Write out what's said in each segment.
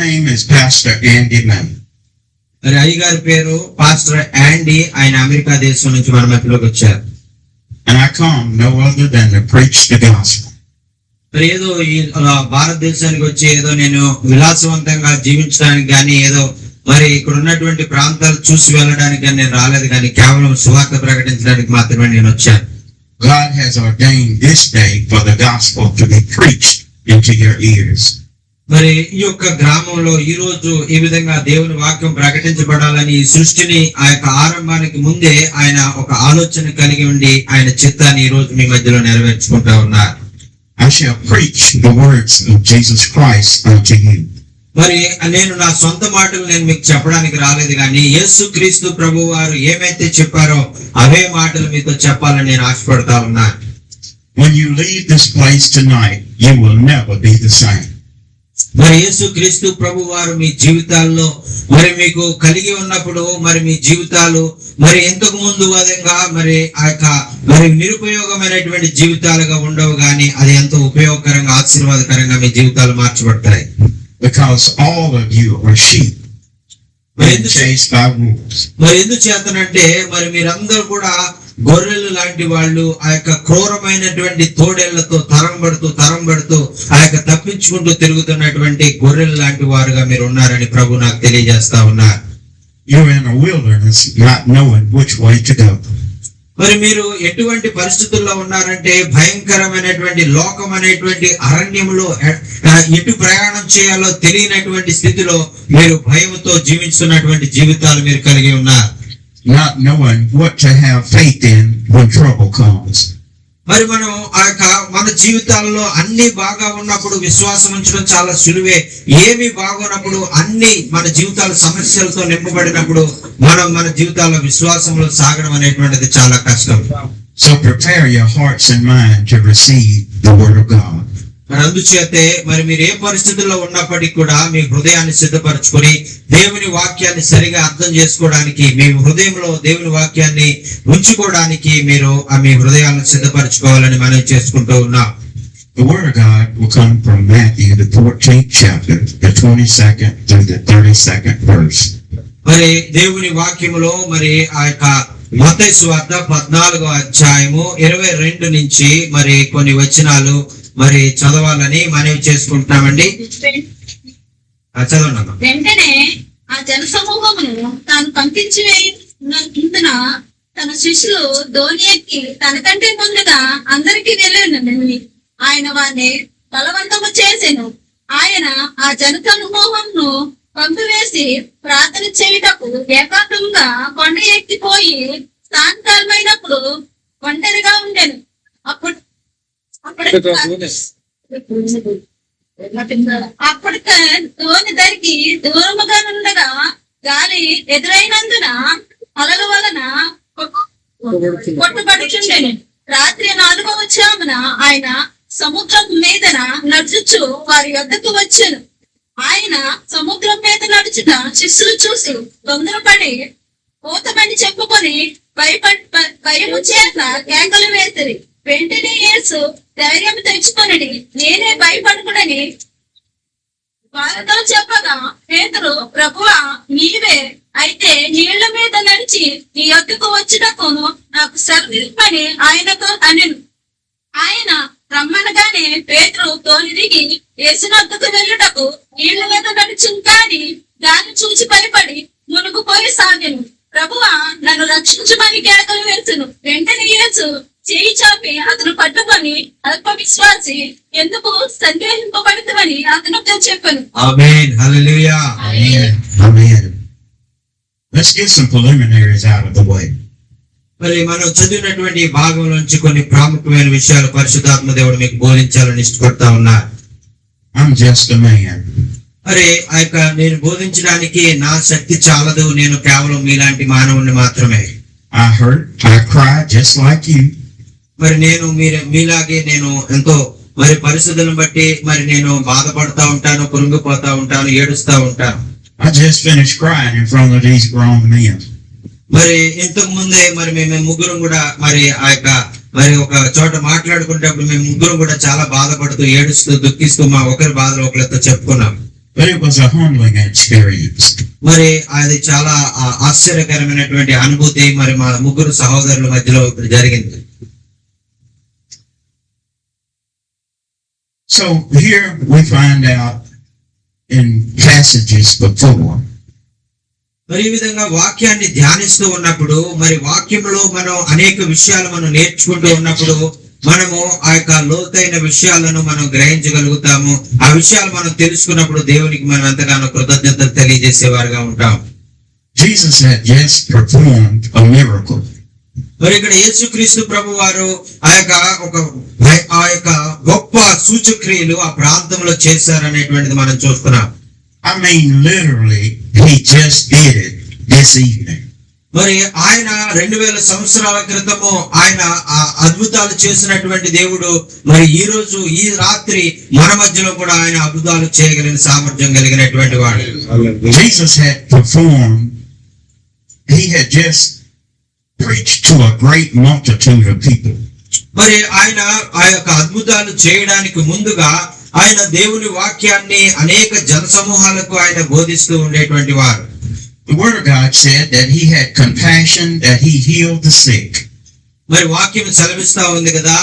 name is Pastor Andy May. మరి అయ్యగారి పేరు పాస్టర్ యాండీ. ఆయన అమెరికా దేశం నుంచి మన మధ్యలోకి వచ్చారు. And I come no other than to preach the gospel. మరి ఏదో ఈ భారతదేశానికి వచ్చి ఏదో నేను విలాసవంతంగా జీవించడానికి కానీ ఏదో మరి ఇక్కడ ఉన్నటువంటి ప్రాంతాలు చూసి వెళ్ళడానికి కానీ నేను రాలేదు, కానీ కేవలం సువార్త ప్రకటించడానికి మాత్రమే నేను వచ్చాను. God has ordained this day for the gospel to be preached into your ears. మరి ఈ యొక్క గ్రామంలో ఈ రోజు ఈ విధంగా దేవుని వాక్యం ప్రకటించబడాలని ఈ సృష్టిని ఆ యొక్క ఆరంభానికి ముందే ఆయన ఒక ఆలోచన కలిగి ఉండి ఆయన చిత్తాన్ని ఈ రోజు మీ మధ్యలో నెరవేర్చుకుంటా ఉన్నారు. I shall preach the words of Jesus Christ unto you. మరి నేను నా సొంత మాటలు నేను మీకు చెప్పడానికి రాలేదు, కానీ యేసు క్రీస్తు ప్రభు వారు ఏమైతే చెప్పారో అవే మాటలు మీతో చెప్పాలని నేను ఆశపడతా ఉన్నాను. When you leave this place tonight, you will never be the same. మరి యేసు క్రీస్తు ప్రభు వారు మీ జీవితాల్లో మరి మీకు కలిగి ఉన్నప్పుడు మరి మీ జీవితాలు మరి ఇంతకు ముందు విధంగా మరి ఆ యొక్క మరి నిరుపయోగమైనటువంటి జీవితాలుగా ఉండవు, కానీ అది ఎంతో ఉపయోగకరంగా ఆశీర్వాదకరంగా మీ జీవితాలు మార్చబడతాయి. Because all of you are sheep being chased by wolves. మరి ఎందుకు చేతనంటే మరి మీరందరూ కూడా గొర్రెలు లాంటి వాళ్ళు ఆ యొక్క క్రూరమైనటువంటి తోడేళ్లతో తరంబడుతూ ఆ యొక్క తప్పించుకుంటూ తిరుగుతున్నటువంటి గొర్రెలు లాంటి వారుగా మీరు ఉన్నారని ప్రభు నాకు తెలియజేస్తా ఉన్నారు. You're in a wilderness not knowing which way to go. మరి మీరు ఎటువంటి పరిస్థితుల్లో ఉన్నారంటే భయంకరమైనటువంటి లోకం అనేటువంటి అరణ్యంలో ఎటు ప్రయాణం చేయాలో తెలియనటువంటి స్థితిలో మీరు భయంతో జీవిస్తున్నటువంటి జీవితాలు మీరు కలిగి ఉన్నారు. Not knowing what to have faith in when trouble comes. మరి మనం ఆ యొక్క మన జీవితాల్లో అన్ని బాగా ఉన్నప్పుడు విశ్వాసం ఉంచడం చాలా సులువే. ఏమి బాగున్నప్పుడు అన్ని మన జీవితాల సమస్యలతో నింపబడినప్పుడు మనం మన జీవితాల్లో విశ్వాసంలో సాగడం అనేటువంటిది చాలా కష్టం. So prepare your hearts and mind to receive the word of God. మరి అందుచేతే మరి మీరు ఏ పరిస్థితుల్లో ఉన్నప్పటికీ కూడా మీ హృదయాన్ని సిద్ధపరచుకొని దేవుని వాక్యాన్ని సరిగా అర్థం చేసుకోవడానికి మీ హృదయంలో దేవుని వాక్యాన్ని ఉంచుకోవడానికి మీరు మీ హృదయాలను సిద్ధపరచుకోవాలని మనం చేసుకుంటూ ఉన్నాం. The word of God will come from Matthew the 14th chapter, the 22nd through the 32nd verse. మరి దేవుని వాక్యములో మరి ఆ యొక్క మత్తయి సువార్త 14వ అధ్యాయము 22 నుంచి మరి కొన్ని వచనాలు మరి చదవాలని మనవి చేసుకుంటున్నామండి. చదవండి. వెంటనే ఆ జన సమూహమును తాను పంపించి వేయున తన శిష్యులు ధోని ఎక్కి తనకంటే ముందుగా అందరికీ వెళ్ళాను. ఆయన వారిని బలవంతము చేసెను. ఆయన ఆ జన సమూహంను పంపివేసి ప్రార్థన చేయుటకు ఏకాంతంగా కొండ ఎక్కిపోయి సాయంకాలమైనప్పుడు ఒంటరిగా ఉండెను. అప్పటికి ధోని ధరికి దూరముగా ఉండగా గాలి ఎదురైనందున అలల వలన కొట్టుబడుచుండెను. రాత్రి 4వ జామున ఆయన సముద్రం మీదన నడుచుచు వారి వద్దకు వచ్చెను. ఆయన సముద్రం మీద నడుచుట శిష్యులు చూసి తొందరపడి పోతమని చెప్పుకొని భయము చేత కేకలు వేసిరి. వెంటనే యేసు ధైర్యం తెచ్చుకొనడి నేనే భయపడకుడని వారితో చెప్పగా పేతురు ప్రభువా నీవే అయితే నీళ్ల మీద నడిచి నీ యొద్దకు వచ్చుటకు నాకు సెలవిమ్మని ఆయనతో అనెను. ఆయన రమ్మనగానే పేతురు తోని దిగి యేసు వద్దకు వెళ్ళుటకు నీళ్ల మీద నడిచింది, కానీ దాన్ని చూసి భయపడి మునిగిపోయి సాగెను. ప్రభువా నన్ను రక్షించమని కేకలు వేసును. వెంటనే యేసు చేయి చాపి అతను పట్టుకొని అల్ప విశ్వాసి ఎందుకు సందేహింపబడుతుందని అతనితో చెప్పాను. ఆమేన్. హల్లెలూయా. Amen. Let's get some preliminaries out of the way. మరి మనం చదివినటువంటి భాగం నుంచి కొన్ని ప్రాముఖ్యమైన విషయాలు పరిశుద్ధాత్మ దేవుడు మీకు బోధించాలని ఇష్టపడతా ఉన్నారు. I'm just a man. మరి ఆ యొక్క నేను బోధించడానికి నా శక్తి చాలదు, నేను కేవలం మీలాంటి మానవుని మాత్రమే. I hurt, I cry just like you. మరి నేను మీలాగే నేను ఎంతో మరి పరిస్థితులను బట్టి మరి నేను బాధపడతా ఉంటాను, కురుంగిపోతా ఉంటాను, ఏడుస్తా ఉంటాను. I just finished crying in front of these grown men. మరి ఇంతకు ముందే మరి మేము ముగ్గురం కూడా మరి ఆ యొక్క మరి ఒక చోట మాట్లాడుకునేటప్పుడు మేము ముగ్గురం కూడా చాలా బాధపడుతూ ఏడుస్తూ దుఃఖిస్తూ మా ఒకరి బాధలు ఒకరితో చెప్పుకున్నాం. But it was a humbling experience. మరి అది చాలా ఆశ్చర్యకరమైనటువంటి అనుభూతి మరి మా ముగ్గురు సహోదరుల మధ్యలో జరిగింది. So here we find out in passages before మరి ఈ విధంగా వాక్యాన్ని ధ్యానిస్తూ ఉన్నప్పుడు మరి వాక్యంలో మనం అనేక విషయాలు మనం నేర్చుకుంటూ ఉన్నప్పుడు మనము ఆ యొక్క లోతైన విషయాలను మనం గ్రహించగలుగుతాము. ఆ విషయాలు మనం తెలుసుకున్నప్పుడు దేవునికి మనం ఎంతగానో కృతజ్ఞతలు తెలియజేసేవారుగా ఉంటాం. Jesus had just performed a miracle. మరి ఇక్కడ యేసుక్రీస్తు ప్రభు వారు ఆ యొక్క గొప్ప సూచక్రియలు ఆ ప్రాంతంలో చేశారనేటువంటిది మనం చూస్తున్నాం. I mean, literally, he just did it this evening. మరి ఆయన 2000 సంవత్సరాల క్రితము ఆయన అద్భుతాలు చేసినటువంటి దేవుడు మరి ఈ రోజు ఈ రాత్రి మన మధ్యలో కూడా ఆయన అద్భుతాలు చేయగలిగిన సామర్థ్యం కలిగినటువంటి వాడు. Jesus had performed, he had just preached to a great multitude of people. మరి ఆయన ఆ యొక్క అద్భుతాలు చేయడానికి ముందుగా ఆయన దేవుని వాక్యాన్ని అనేక జనసమూహాలకు ఆయన బోధిస్తూ ఉండేటువంటి వారు. The word of God said that he had compassion, that he healed the sick. మరి వాక్యం సెలవిస్తా ఉంది కదా,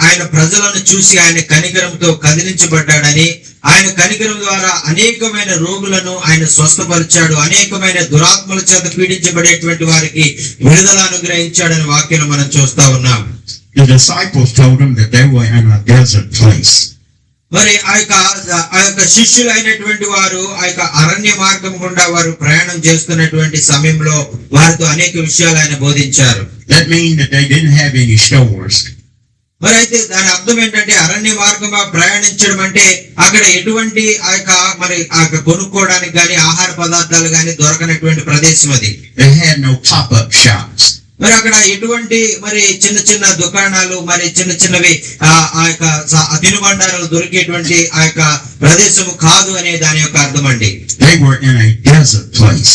ఆయన ప్రజలను చూసి ఆయన కనికరంతో కదిలించబడ్డాడని, ఆయన కనికరం ద్వారా అనేకమైన రోగులను ఆయన స్వస్థపరిచాడు, అనేకమైన దురాత్మల చేత పీడించబడేటువంటి వారికి విడుదల అనుగ్రహించాడని వాక్యం మనం చూస్తా ఉన్నాం. The disciples told him that they were in a desert place. మరి ఆ యొక్క శిష్యులు అయినటువంటి వారు ఆ యొక్క అరణ్య మార్గం గుండా వారు ప్రయాణం చేస్తున్నటువంటి సమయంలో వారితో అనేక విషయాలు ఆయన బోధించారు. That means that they didn't have any stores. మరి అయితే దాని అర్థం ఏంటంటే అరణ్య మార్గంగా ప్రయాణించడం అంటే అక్కడ ఎటువంటి ఆ యొక్క కొనుక్కోవడానికి కానీ ఆహార పదార్థాలు కానీ దొరకనటువంటి ప్రదేశం అది. They had no pop-up shops. మరి అక్కడ ఎటువంటి మరి చిన్న చిన్న దుకాణాలు మరి చిన్న చిన్నవి ఆ యొక్క తినుబండారాలు దొరికేటువంటి ఆ యొక్క ప్రదేశము కాదు అనే దాని యొక్క అర్థం అండి. They were in a desert place.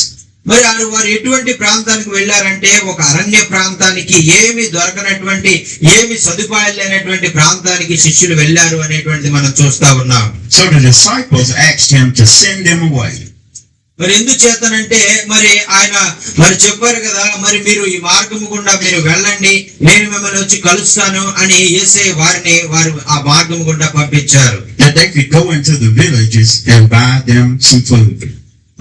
మరి వారు ఎటువంటి ప్రాంతానికి వెళ్ళారంటే ఒక అరణ్య ప్రాంతానికి, ఏమి దొరకనటువంటి ఏమి సదుపాయాలు లేనటువంటి ప్రాంతానికి శిష్యులు వెళ్ళారు అనేటువంటిది మనం చూస్తా ఉన్నాం. So the disciples asked him to send them away. మరి ఎందుచేతనంటే మరి ఆయన మరి చెప్పారు కదా, మరి మీరు ఈ మార్గము గుండా మీరు వెళ్ళండి, నేను మిమ్మల్ని వచ్చి కలుస్తాను అని యేసయ్య వారు ఆ మార్గము గుండా పంపించారు. That they could go into the villages and buy them some food.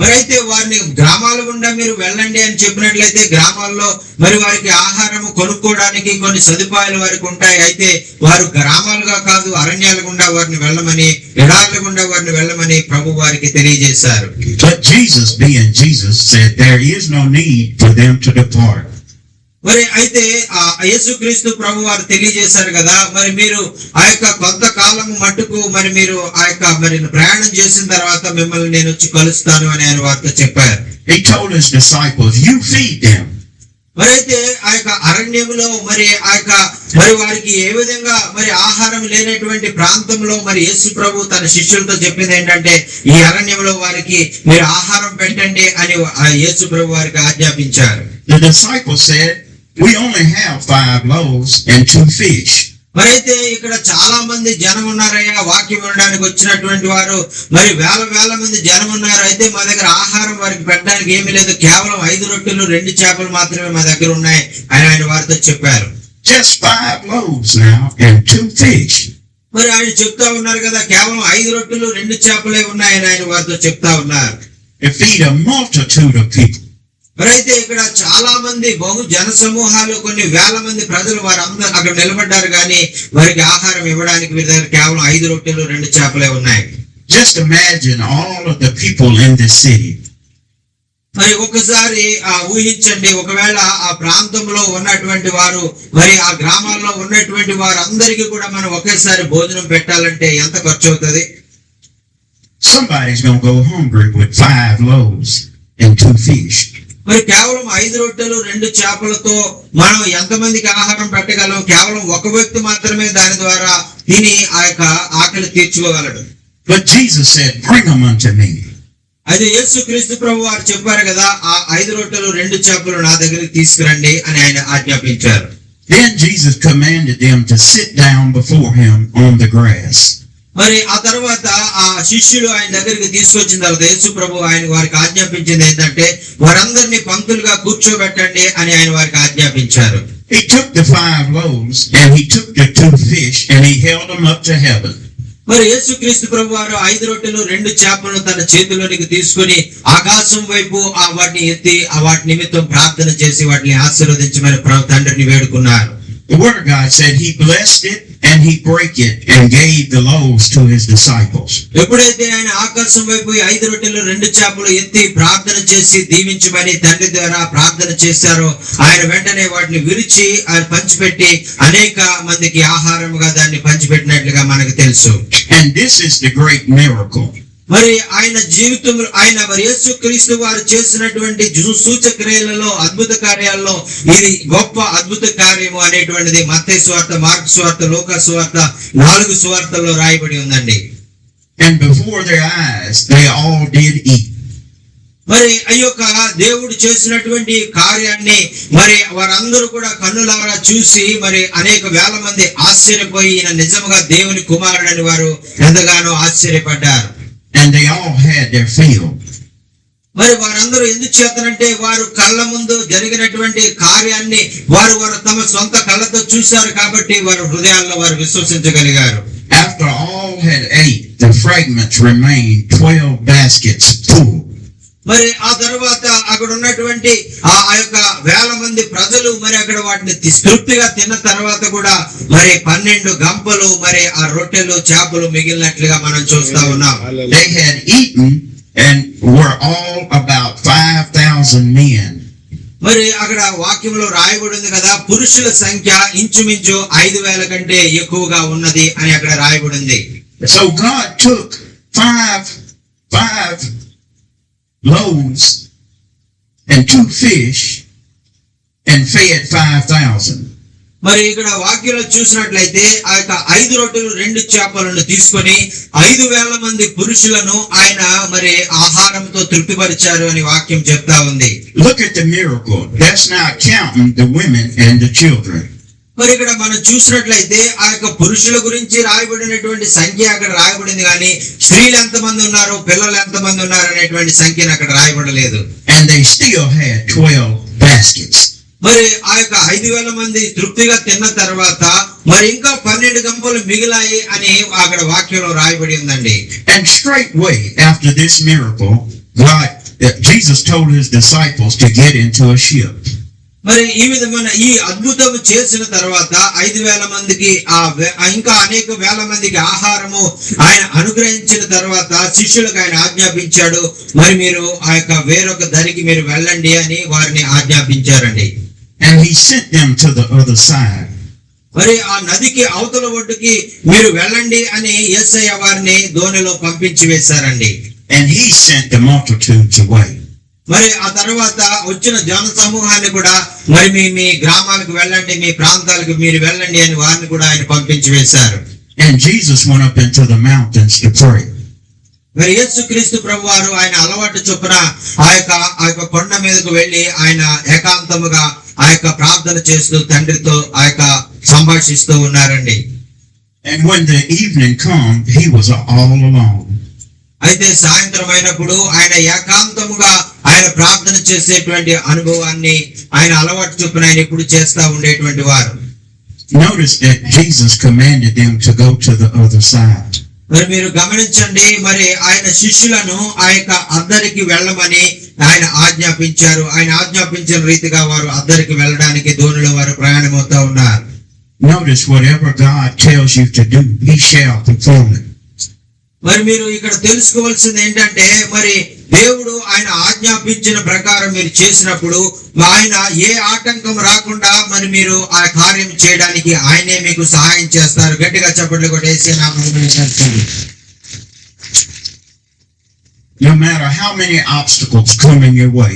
మరి అయితే వారిని గ్రామాల గుండా మీరు వెళ్ళండి అని చెప్పినట్లయితే గ్రామాల్లో మరి వారికి ఆహారము కొనుక్కోవడానికి కొన్ని సదుపాయాలు వారికి ఉంటాయి. అయితే వారు గ్రామాలుగా కాదు అరణ్యాల గుండా వారిని వెళ్ళమని, ఎడార్ల గుండా వారిని వెళ్ళమని ప్రభు వారికి తెలియజేశారు. But Jesus, being Jesus, said there is no need for them to depart. మరి అయితే ఆ యేసుక్రీస్తు ప్రభు వారు తెలియజేశారు కదా, మరి మీరు ఆ యొక్క కొంతకాలము మట్టుకు మరి మీరు ఆ యొక్క మరి ప్రయాణం చేసిన తర్వాత మిమ్మల్ని నేను వచ్చి కలుస్తాను అని ఆయన వారితో చెప్పారు. He told his disciples, you feed them. మరి అయితే ఆ యొక్క అరణ్యములో మరి ఆ యొక్క మరి వారికి ఏ విధంగా మరి ఆహారం లేనటువంటి ప్రాంతంలో మరి యేసు ప్రభు తన శిష్యులతో చెప్పింది ఏంటంటే ఈ అరణ్యంలో వారికి మీరు ఆహారం పెట్టండి అని యేసు ప్రభు వారికి ఆజ్ఞాపించారు. The disciples said, we only have 5 loaves and 2 fish. మరి అయితే ఇక్కడ చాలా మంది జనం ఉన్నారయ్యా, వాక్యం వినడానికి వచ్చినటువంటి వారు మరి వేల మంది జనం ఉన్నారు. అయితే మా దగ్గర ఆహారం వారికి పెట్టడానికి ఏమీ లేదు, కేవలం 5 రొట్టెలు 2 చేపలు మాత్రమే మా దగ్గర ఉన్నాయి అని ఆయన వారితో చెప్పారు. Just 5 loaves now and 2 fish. మరి ఆయన చెప్తా ఉన్నారు కదా, కేవలం 5 రొట్టెలు 2 చేపలే ఉన్నాయని ఆయన వారితో చెప్తా ఉన్నారు. To feed a multitude of people. మరి అయితే ఇక్కడ చాలా మంది బహు జన సమూహాలు, కొన్ని వేల మంది ప్రజలు వారందరూ అక్కడ నిలబడ్డారు కానీ వారికి ఆహారం ఇవ్వడానికి వీరి దగ్గర కేవలం 5 రొట్టెలు 2 చేపలే ఉన్నాయి. Just imagine all of the people in this city. మరి ఒకసారి ఊహించండి, ఒకవేళ ఆ ప్రాంతంలో ఉన్నటువంటి వారు మరి ఆ గ్రామాల్లో ఉన్నటువంటి వారందరికీ కూడా మనం ఒకేసారి భోజనం పెట్టాలంటే ఎంత ఖర్చు అవుతుంది? Somebody's going to go hungry with 5 loaves and 2 fish. మరి కేవలం 5 రొట్టెలు 2 చేపలతో మనం ఎంతమందికి ఆహారం పెట్టగలం? కేవలం ఒక వ్యక్తి మాత్రమే దాని ద్వారా తిని ఆ యొక్క ఆకలి తీర్చుకోగలడు. But Jesus said, bring them unto me. అయితే యేసుక్రీస్తు ప్రభు వారు చెప్పారు కదా, ఆ 5 రొట్టెలు 2 చేపలు నా దగ్గరికి తీసుకురండి అని ఆయన ఆజ్ఞాపించారు. Then Jesus commanded them to sit down before him on the grass. మరి ఆ తర్వాత ఆ శిష్యులు ఆయన దగ్గరికి తీసుకొచ్చిన తర్వాత యేసు ప్రభు ఆయన వారికి ఆజ్ఞాపించింది ఏంటంటే వారందరినీ పంక్తులుగా కూర్చోబెట్టండి అని ఆయన వారికి ఆజ్ఞాపించారు. He took the 5 loaves and he took the 2 fish and he held them up to heaven. మరి యేసుక్రీస్తు ప్రభు వారు 5 రొట్టెలు 2 చేపలను తన చేతిలోనికి తీసుకుని ఆకాశం వైపు వాటిని ఎత్తి వాటి నిమిత్తం ప్రార్థన చేసి వాటిని ఆశీర్వదించమని తండ్రిని వేడుకున్నారు. The word of God said he blessed it and he broke it and gave the loaves to his disciples. ఎప్పుడైతే ఆయన ఆకాశం వైపు 5 రొట్టెలు 2 చేపలు ఎత్తి ప్రార్థన చేసి దీవించమని తండ్రి ద్వారా ప్రార్థన చేశారో ఆయన వెంటనే వాటిని విరిచి ఆయన పంచిపెట్టి అనేక మందికి ఆహారముగా దాన్ని పంచిపెట్టినట్లుగా మనకు తెలుసు. And this is the great miracle. మరి ఆయన జీవితంలో ఆయన మరి యేసుక్రీస్తు వారు చేసినటువంటి సూచక క్రియలలో అద్భుత కార్యాల్లో ఇది గొప్ప అద్భుత కార్యము అనేటువంటిది మత్తయి సువార్త, మార్కు సువార్త, లూకా సువార్త 4 సువార్తల్లో రాయబడి ఉందండి. And before their eyes they all did eat. మరి అయ్యొక్క దేవుడు చేసినటువంటి కార్యాన్ని మరి వారందరూ కూడా కన్నులారా చూసి మరి అనేక వేల మంది ఆశ్చర్యపోయి ఈయన నిజంగా దేవుని కుమారుడని వారు ఎంతగానో ఆశ్చర్యపడ్డారు. And they all had their fill. మరి వారందరూ ఎందుకు చేతనంటే వారు కళ్ళ ముందు జరిగినటువంటి కార్యాన్ని వారు తమ సొంత కళ్ళతో చూశారు కాబట్టి వారు హృదయాల్లో వారు విశ్వసించగలిగారు. After all had ate, the fragments remained 12 baskets full. మరి ఆ తర్వాత అక్కడ ఉన్నటువంటి ఆ యొక్క వేల మంది ప్రజలు మరి అక్కడ వాటిని తృప్తిగా తిన్న తర్వాత కూడా మరి 12 గంపలు మరి ఆ రొట్టెలు చేపలు మిగిలినట్లుగా మనం చూస్తా ఉన్నాం. They had eaten and were all about 5,000 men. మరి అక్కడ వాక్యంలో రాయబడి ఉంది కదా, పురుషుల సంఖ్య ఇంచుమించు 5,000 కంటే ఎక్కువగా ఉన్నది అని అక్కడ రాయబడి ఉంది. So God took five loaves and 2 fish and fed 5,000. మరి ఇక్కడ వాక్యంలో చూసినట్లయితే ఆ యొక్క 5 రొట్టెలు 2 చేపలను తీసుకొని 5,000 మంది పురుషులను ఆయన మరి ఆహారంతో తృప్తిపరిచారు అని వాక్యం చెప్తా ఉంది. Look at the miracle. That's not counting the women and the children. మరి ఇక్కడ మనం చూసినట్లయితే ఆ యొక్క పురుషుల గురించి రాయబడినటువంటి సంఖ్య అక్కడ రాయబడింది కానీ స్త్రీలు ఎంతమంది ఉన్నారు, పిల్లలు ఎంతమంది ఉన్నారు అనేటువంటి సంఖ్యను అక్కడ రాయబడలేదు. And they still had 12 baskets. మరి ఆ యొక్క 5,000 మంది తృప్తిగా తిన్న తర్వాత మరి ఇంకా 12 గంపలు మిగిలాయి అని అక్కడ వాక్యంలో రాయబడి ఉందండి. And straightway after this miracle, Jesus told his disciples to get into a ship. మరి ఈ విధమైన ఈ అద్భుతం చేసిన తర్వాత 5,000 మందికి ఇంకా అనేక వేల మందికి ఆహారము ఆయన అనుగ్రహించిన తర్వాత శిష్యులకు ఆయన ఆజ్ఞాపించాడు, మరి మీరు ఆ యొక్క వేరొక దరికి మీరు వెళ్ళండి అని వారిని ఆజ్ఞాపించారండి. And he sent them to the other side. మరి ఆ నదికి అవతల ఒడ్డుకి మీరు వెళ్ళండి అని యేసయ్య వారిని దోణిలో పంపించి వేశారండి. And he sent the multitudes away. మరి ఆ తర్వాత వచ్చిన జన సమూహాన్ని కూడా మరి మీ గ్రామాలకు వెళ్ళండి, మీ ప్రాంతాలకు మీరు వెళ్ళండి అని వారిని కూడా ఆయన పంపించి వేశారు. And Jesus went up into the mountains to pray. మరి యేసుక్రీస్తు ప్రభు వారు ఆయన అలవాటు చొప్పున ఆ యొక్క కొండ మీదకు వెళ్లి ఆయన ఏకాంతముగా ఆ యొక్క ప్రార్థన చేస్తూ తండ్రితో ఆ యొక్క సంభాషిస్తూ ఉన్నారండి. And when the evening come, he was all alone. అయితే సాయంత్రం అయినప్పుడు ఆయన ఏకాంతముగా ఆయన ప్రార్థన చేసేటువంటి అనుభవాన్ని ఆయన అలవాటు చొప్పున ఆయన ఎప్పుడు చేస్తా ఉండేటువంటి వారు. Notice that Jesus commanded them to go to the other side. మరి మీరు గమనించండి, మరి ఆయన శిష్యులను ఆ యొక్క అద్దరికి వెళ్ళమని ఆయన ఆజ్ఞాపించారు. ఆయన ఆజ్ఞాపించిన రీతిగా వారు అద్దరికి వెళ్ళడానికి దోణిలో వారు ప్రయాణం అవుతా ఉన్నారు. Notice whatever God tells you to do, he shall perform it. మరి మీరు ఇక్కడ తెలుసుకోవాల్సింది ఏంటంటే మరి దేవుడు ఆయన ఆజ్ఞాపించిన ప్రకారం మీరు చేసినప్పుడు ఆయన ఏ ఆటంకం రాకుండా మరి మీరు ఆ కార్యం చేయడానికి ఆయనే మీకు సహాయం చేస్తారు. గట్టిగా చప్పట్లు కొట్టేసి No matter how many obstacles come in your way,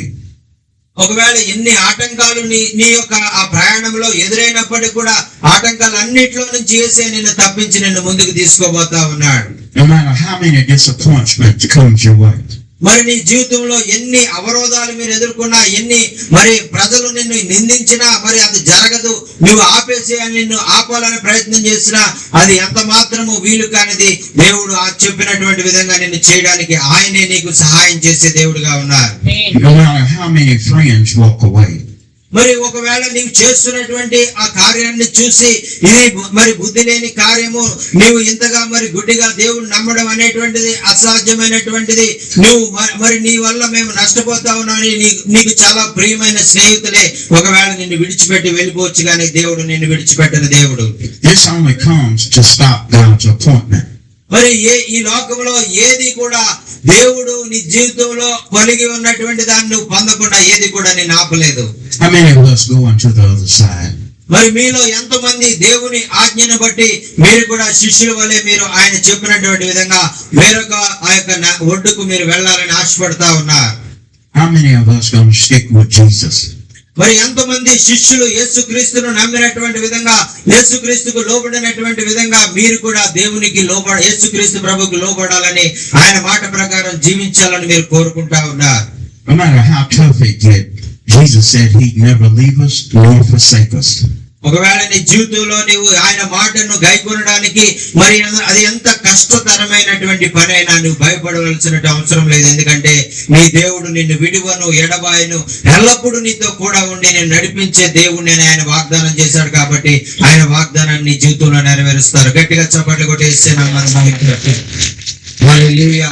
ఒకవేళ ఎన్ని ఆటంకాలు నీ యొక్క ఆ ప్రయాణంలో ఎదురైనప్పటికీ కూడా ఆటంకాలన్నిటిలో నుంచి యేసే నిన్ను తప్పించి నిన్ను ముందుకు తీసుకోబోతా ఉన్నాడు. no matter how many disappointments comes your way, మరి నీ జీవితంలో ఎన్ని అవరోధాలు మీరు ఎదుర్కొన్నా, ఎన్ని మరి ప్రజలు నిన్ను నిందించినా మరి అది జరగదు, నువ్వు ఆపేసేయాలని నిన్ను ఆపాలని ప్రయత్నం చేసినా అది ఎంత మాత్రము వీలు కానిది. దేవుడు చెప్పినటువంటి విధంగా నిన్ను చేయడానికి ఆయనే నీకు సహాయం చేసే దేవుడుగా ఉన్నారు. No matter how many friends walk away. మరి ఒకవేళ నీవు చేస్తున్నటువంటి ఆ కార్యాన్ని చూసి ఇది మరి బుద్ధి లేని కార్యము, నీవు ఇంతగా మరి గుడ్డిగా దేవుడు నమ్మడం అనేటువంటిది అసాధ్యమైనటువంటిది, నువ్వు మరి నీ వల్ల మేము నష్టపోతా ఉన్నామని నీకు చాలా ప్రియమైన స్నేహితులే ఒకవేళ నిన్ను విడిచిపెట్టి వెళ్ళిపోవచ్చు, కానీ దేవుడు నిన్ను విడిచిపెట్టిన దేవుడు. This only comes to stop God's appointment. మరి ఈ లోకంలో ఏది కూడా దేవుడు నీ జీవితంలో కలిగి ఉన్నటువంటి దాన్ని నువ్వు పొందకుండా ఏది కూడా నేను ఆపలేదు. How many of us go on to the other side? మరి మీలో ఎంతమంది దేవుని ఆజ్ఞను బట్టి మీరు కూడా శిష్యుల వలె మీరు ఆయన చెప్పినటువంటి విధంగా వేరొక ఆ యొక్క ఒడ్డుకు మీరు వెళ్ళాలని ఆశపడతా ఉన్నారు? How many of us going to stick with Jesus? మరి ఎంతమంది శిష్యులు యేసుక్రీస్తును నమ్మినటువంటి విధంగా, యేసుక్రీస్తుకు లోబడినటువంటి విధంగా మీరు కూడా దేవునికి యేసుక్రీస్తు ప్రభువుకు లోబడాలని, ఆయన మాట ప్రకారం జీవించాలని మీరు కోరుకుంటా ఉన్నారు? No matter how tough it gets, Jesus said he'd never leave us nor forsake us. ఒకవేళ నీ జీవితంలో నీవు ఆయన మాటను గైకొనడానికి మరి అది ఎంత కష్టతరమైనటువంటి పని అయినా నువ్వు భయపడవలసిన అవసరం లేదు. ఎందుకంటే నీ దేవుడు నిన్ను విడువను ఎడబాయను, ఎల్లప్పుడూ నీతో కూడా ఉండి నేను నడిపించే దేవుడిని ఆయన వాగ్దానం చేశాడు. కాబట్టి ఆయన వాగ్దానాన్ని నీ జీవితంలో నెరవేరుస్తారు. గట్టిగా చప్పట్లు కొట్టేస్తే హల్లెలూయా.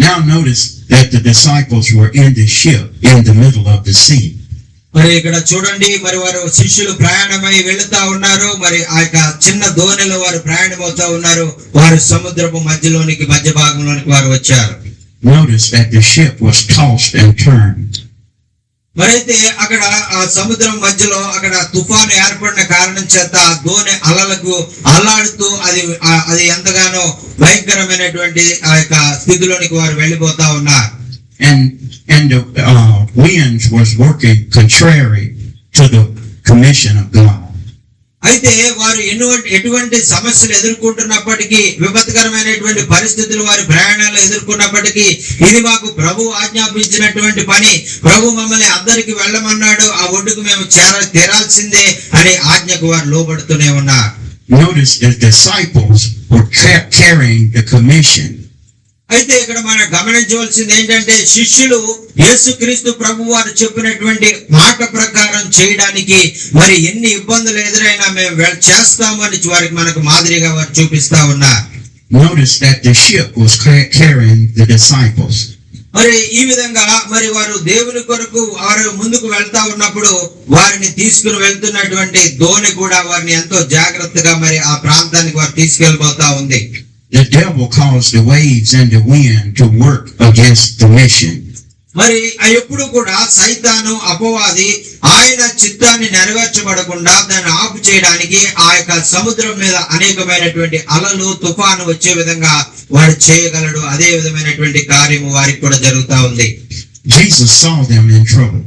Now notice that the disciples were in the ship in the middle of the sea. మరి ఇక్కడ చూడండి, మరి వారు శిష్యులు ప్రయాణమై వెళుతా ఉన్నారు. మరి ఆ యొక్క చిన్న దోణిలో వారు ప్రయాణం అవుతా ఉన్నారు. వారు సముద్రపు మధ్య భాగంలోనికి వారు వచ్చారు. Notice that the ship was tossed and turned. మరైతే అక్కడ ఆ సముద్రం మధ్యలో అక్కడ తుఫాను ఏర్పడిన కారణం చేత ఆ దోణి అలలకు అల్లాడుతూ అది ఎంతగానో భయంకరమైనటువంటి ఆ యొక్క స్థితిలోనికి వారు వెళ్ళిపోతా ఉన్నారు. And the winds was working contrary to the commission of God. అయితే వారు ఎటువంటి సమస్యలు ఎదుర్కొంటున్నప్పటికీ, విపత్కరమైనటువంటి పరిస్థితులు వారి ప్రయాణాలు ఎదుర్కొన్నప్పటికీ, ఇది మాకు ప్రభు ఆజ్ఞాపించినటువంటి పని, ప్రభు మమ్మల్ని అందరికి వెళ్ళమన్నాడు, ఆ ఒడ్డుకు మేము తీరాల్సిందే అనే ఆజ్ఞకు వారు లోబడుతూనే ఉన్నారు. Notice the disciples were carrying the commission. అయితే ఇక్కడ మనం గమనించవలసింది ఏంటంటే, శిష్యులు యేసుక్రీస్తు ప్రభు వారు చెప్పినటువంటి మాట ప్రకారం చేయడానికి మరి ఎన్ని ఇబ్బందులు ఎదురైనా మేము చేస్తామని వారికి మనకు మాదిరిగా వారు చూపిస్తా ఉన్నారు. Notice that the ship was carrying the disciples. మరి ఈ విధంగా మరి వారు దేవుని కొరకు వారు ముందుకు వెళ్తా ఉన్నప్పుడు వారిని తీసుకుని వెళ్తున్నటువంటి దోణి కూడా వారిని ఎంతో జాగ్రత్తగా మరి ఆ ప్రాంతానికి వారు తీసుకెళ్ళిపోతా ఉంది. The devil caused the waves and the wind to work against the mission. మరి ఎప్పుడు కూడా సైతాను అపవాది ఆయన చిత్తాన్ని నెరవేర్చబడకుండా దాన్ని ఆపు చేయడానికి ఆ యొక్క సముద్రం మీద అనేకమైనటువంటి అలలు తుఫాను వచ్చే విధంగా వాడు చేయగలడు. అదే విధమైనటువంటి కార్యము వారికి కూడా జరుగుతా ఉంది. Jesus saw them in trouble.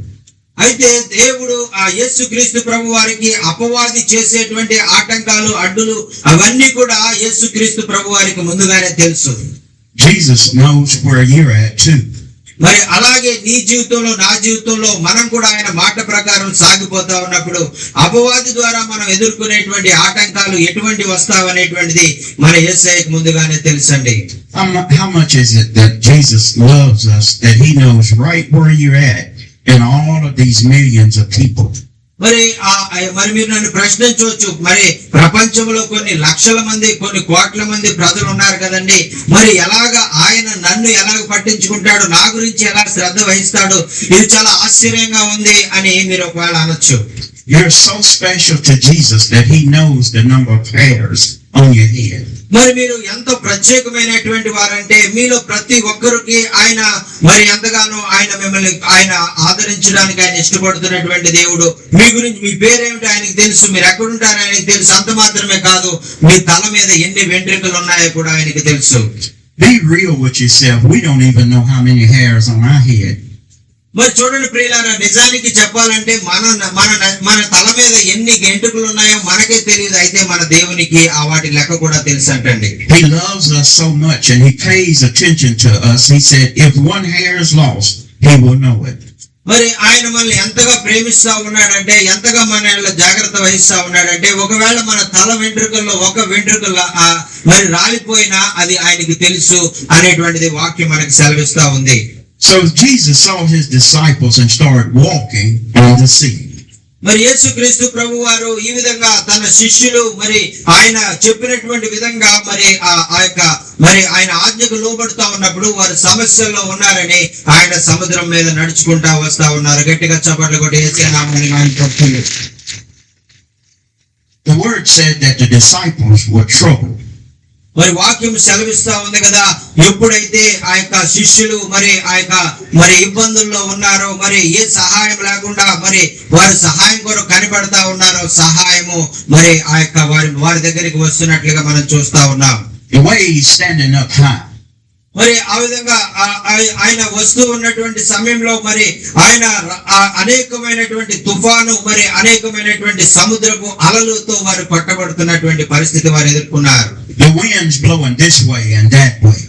అయితే దేవుడు ఆ యేసుక్రీస్తు ప్రభు వారికి అపవాది చేసేటువంటి ఆటంకాలు, అడ్డులు అవన్నీ కూడా యేసుక్రీస్తు ప్రభు వారికి ముందుగానే తెలుసు. Jesus knows where you're at too. మరి అలాగే నీ జీవితంలో నా జీవితంలో మనం కూడా ఆయన మాట ప్రకారం సాగిపోతా ఉన్నప్పుడు అపవాది ద్వారా మనం ఎదుర్కొనేటువంటి ఆటంకాలు ఎటువంటి వస్తావనేటువంటిది మన యేసయ్యకు ముందుగానే తెలుసండి. How much is it that Jesus loves us, that he knows right where you're at in all of these millions of people? మరి మీరు నన్ను ప్రశ్నించవచ్చు, మరి ప్రపంచంలో కొన్ని లక్షల మంది, కొన్ని కోట్ల మంది ప్రజలు ఉన్నారు కదండి, మరి ఎలాగా ఆయన నన్ను ఎలాగ పట్టించుకుంటాడు, నా గురించి ఎలా శ్రద్ధ వహిస్తాడు, ఇది చాలా ఆశ్చర్యంగా ఉంది అని మీరు ఒకవేళ అనొచ్చు. You're so special to Jesus that he knows the number of hairs on your head. మరి మీరు ఎంతో ప్రత్యేకమైనటువంటి వారంటే మీలో ప్రతి ఒక్కరికి ఆయన మరి ఎంతగానో ఆయన మిమ్మల్ని ఆయన ఆదరించడానికి ఆయన ఇష్టపడుతున్నటువంటి దేవుడు. మీ గురించి, మీ పేరేమిటి ఆయనకి తెలుసు, మీరు ఎక్కడుంటారో ఆయనకి తెలుసు. అంత మాత్రమే కాదు, మీ తల మీద ఎన్ని వెంట్రుకలు ఉన్నాయో కూడా ఆయనకి తెలుసు. Be real with yourself. We don't even know how many hairs on our head. మరి చూడండి ప్రియులారా, నిజానికి చెప్పాలంటే మన తల మీద ఎన్ని ఎంట్రుకలు ఉన్నాయో మనకే తెలియదు, అయితే మన దేవునికి ఆ వాటి లెక్క కూడా తెలుసు అంటండి. He loves us so much and he pays attention to us. He said, if one hair is lost, he will know it. మరి ఆయన మనల్ని ఎంతగా ప్రేమిస్తా ఉన్నాడంటే, ఎంతగా మన జాగ్రత్త వహిస్తా ఉన్నాడంటే, ఒకవేళ మన తల వెంట్రుకల్లో ఒక వెంట్రుకల మరి రాలిపోయినా అది ఆయనకి తెలుసు అనేటువంటిది వాక్యం మనకి సెలవిస్తా ఉంది. So Jesus saw his disciples and started walking on the sea. మరి యేసుక్రీస్తు ప్రభు వారు ఈ విధంగా తన శిష్యులు మరి ఆయన చెప్పినటువంటి విధంగా మరి మరి ఆయన ఆజ్ఞకు లోబడుతా ఉన్నప్పుడు వారు సమస్యల్లో ఉన్నారని ఆయన సముద్రం మీద నడుచుకుంటా వస్తా ఉన్నారు. గట్టిగా చప్పట్లు కొట్టి యేసు నామమున ఆయన చెప్తుంది. The word said that the disciples were troubled. మరి వాక్యం సెలవిస్తా ఉంది కదా, ఎప్పుడైతే ఆ యొక్క శిష్యులు మరి ఇబ్బందుల్లో ఉన్నారో, మరి ఏ సహాయం లేకుండా మరి వారి సహాయం కొరకు కనిపెడతా ఉన్నారో, సహాయము మరి ఆ యొక్క వారి దగ్గరికి వస్తున్నట్లుగా మనం చూస్తా ఉన్నాం. The waves standing up high. మరి ఆ విధంగా ఆయన వస్తూ ఉన్నటువంటి సమయంలో మరి ఆయన అనేకమైనటువంటి తుఫాను మరి అనేకమైనటువంటి సముద్రపు అలలతో వారు పట్టబడుతున్నటువంటి పరిస్థితి వారు ఎదుర్కొన్నారు. The winds blowing this way and that way.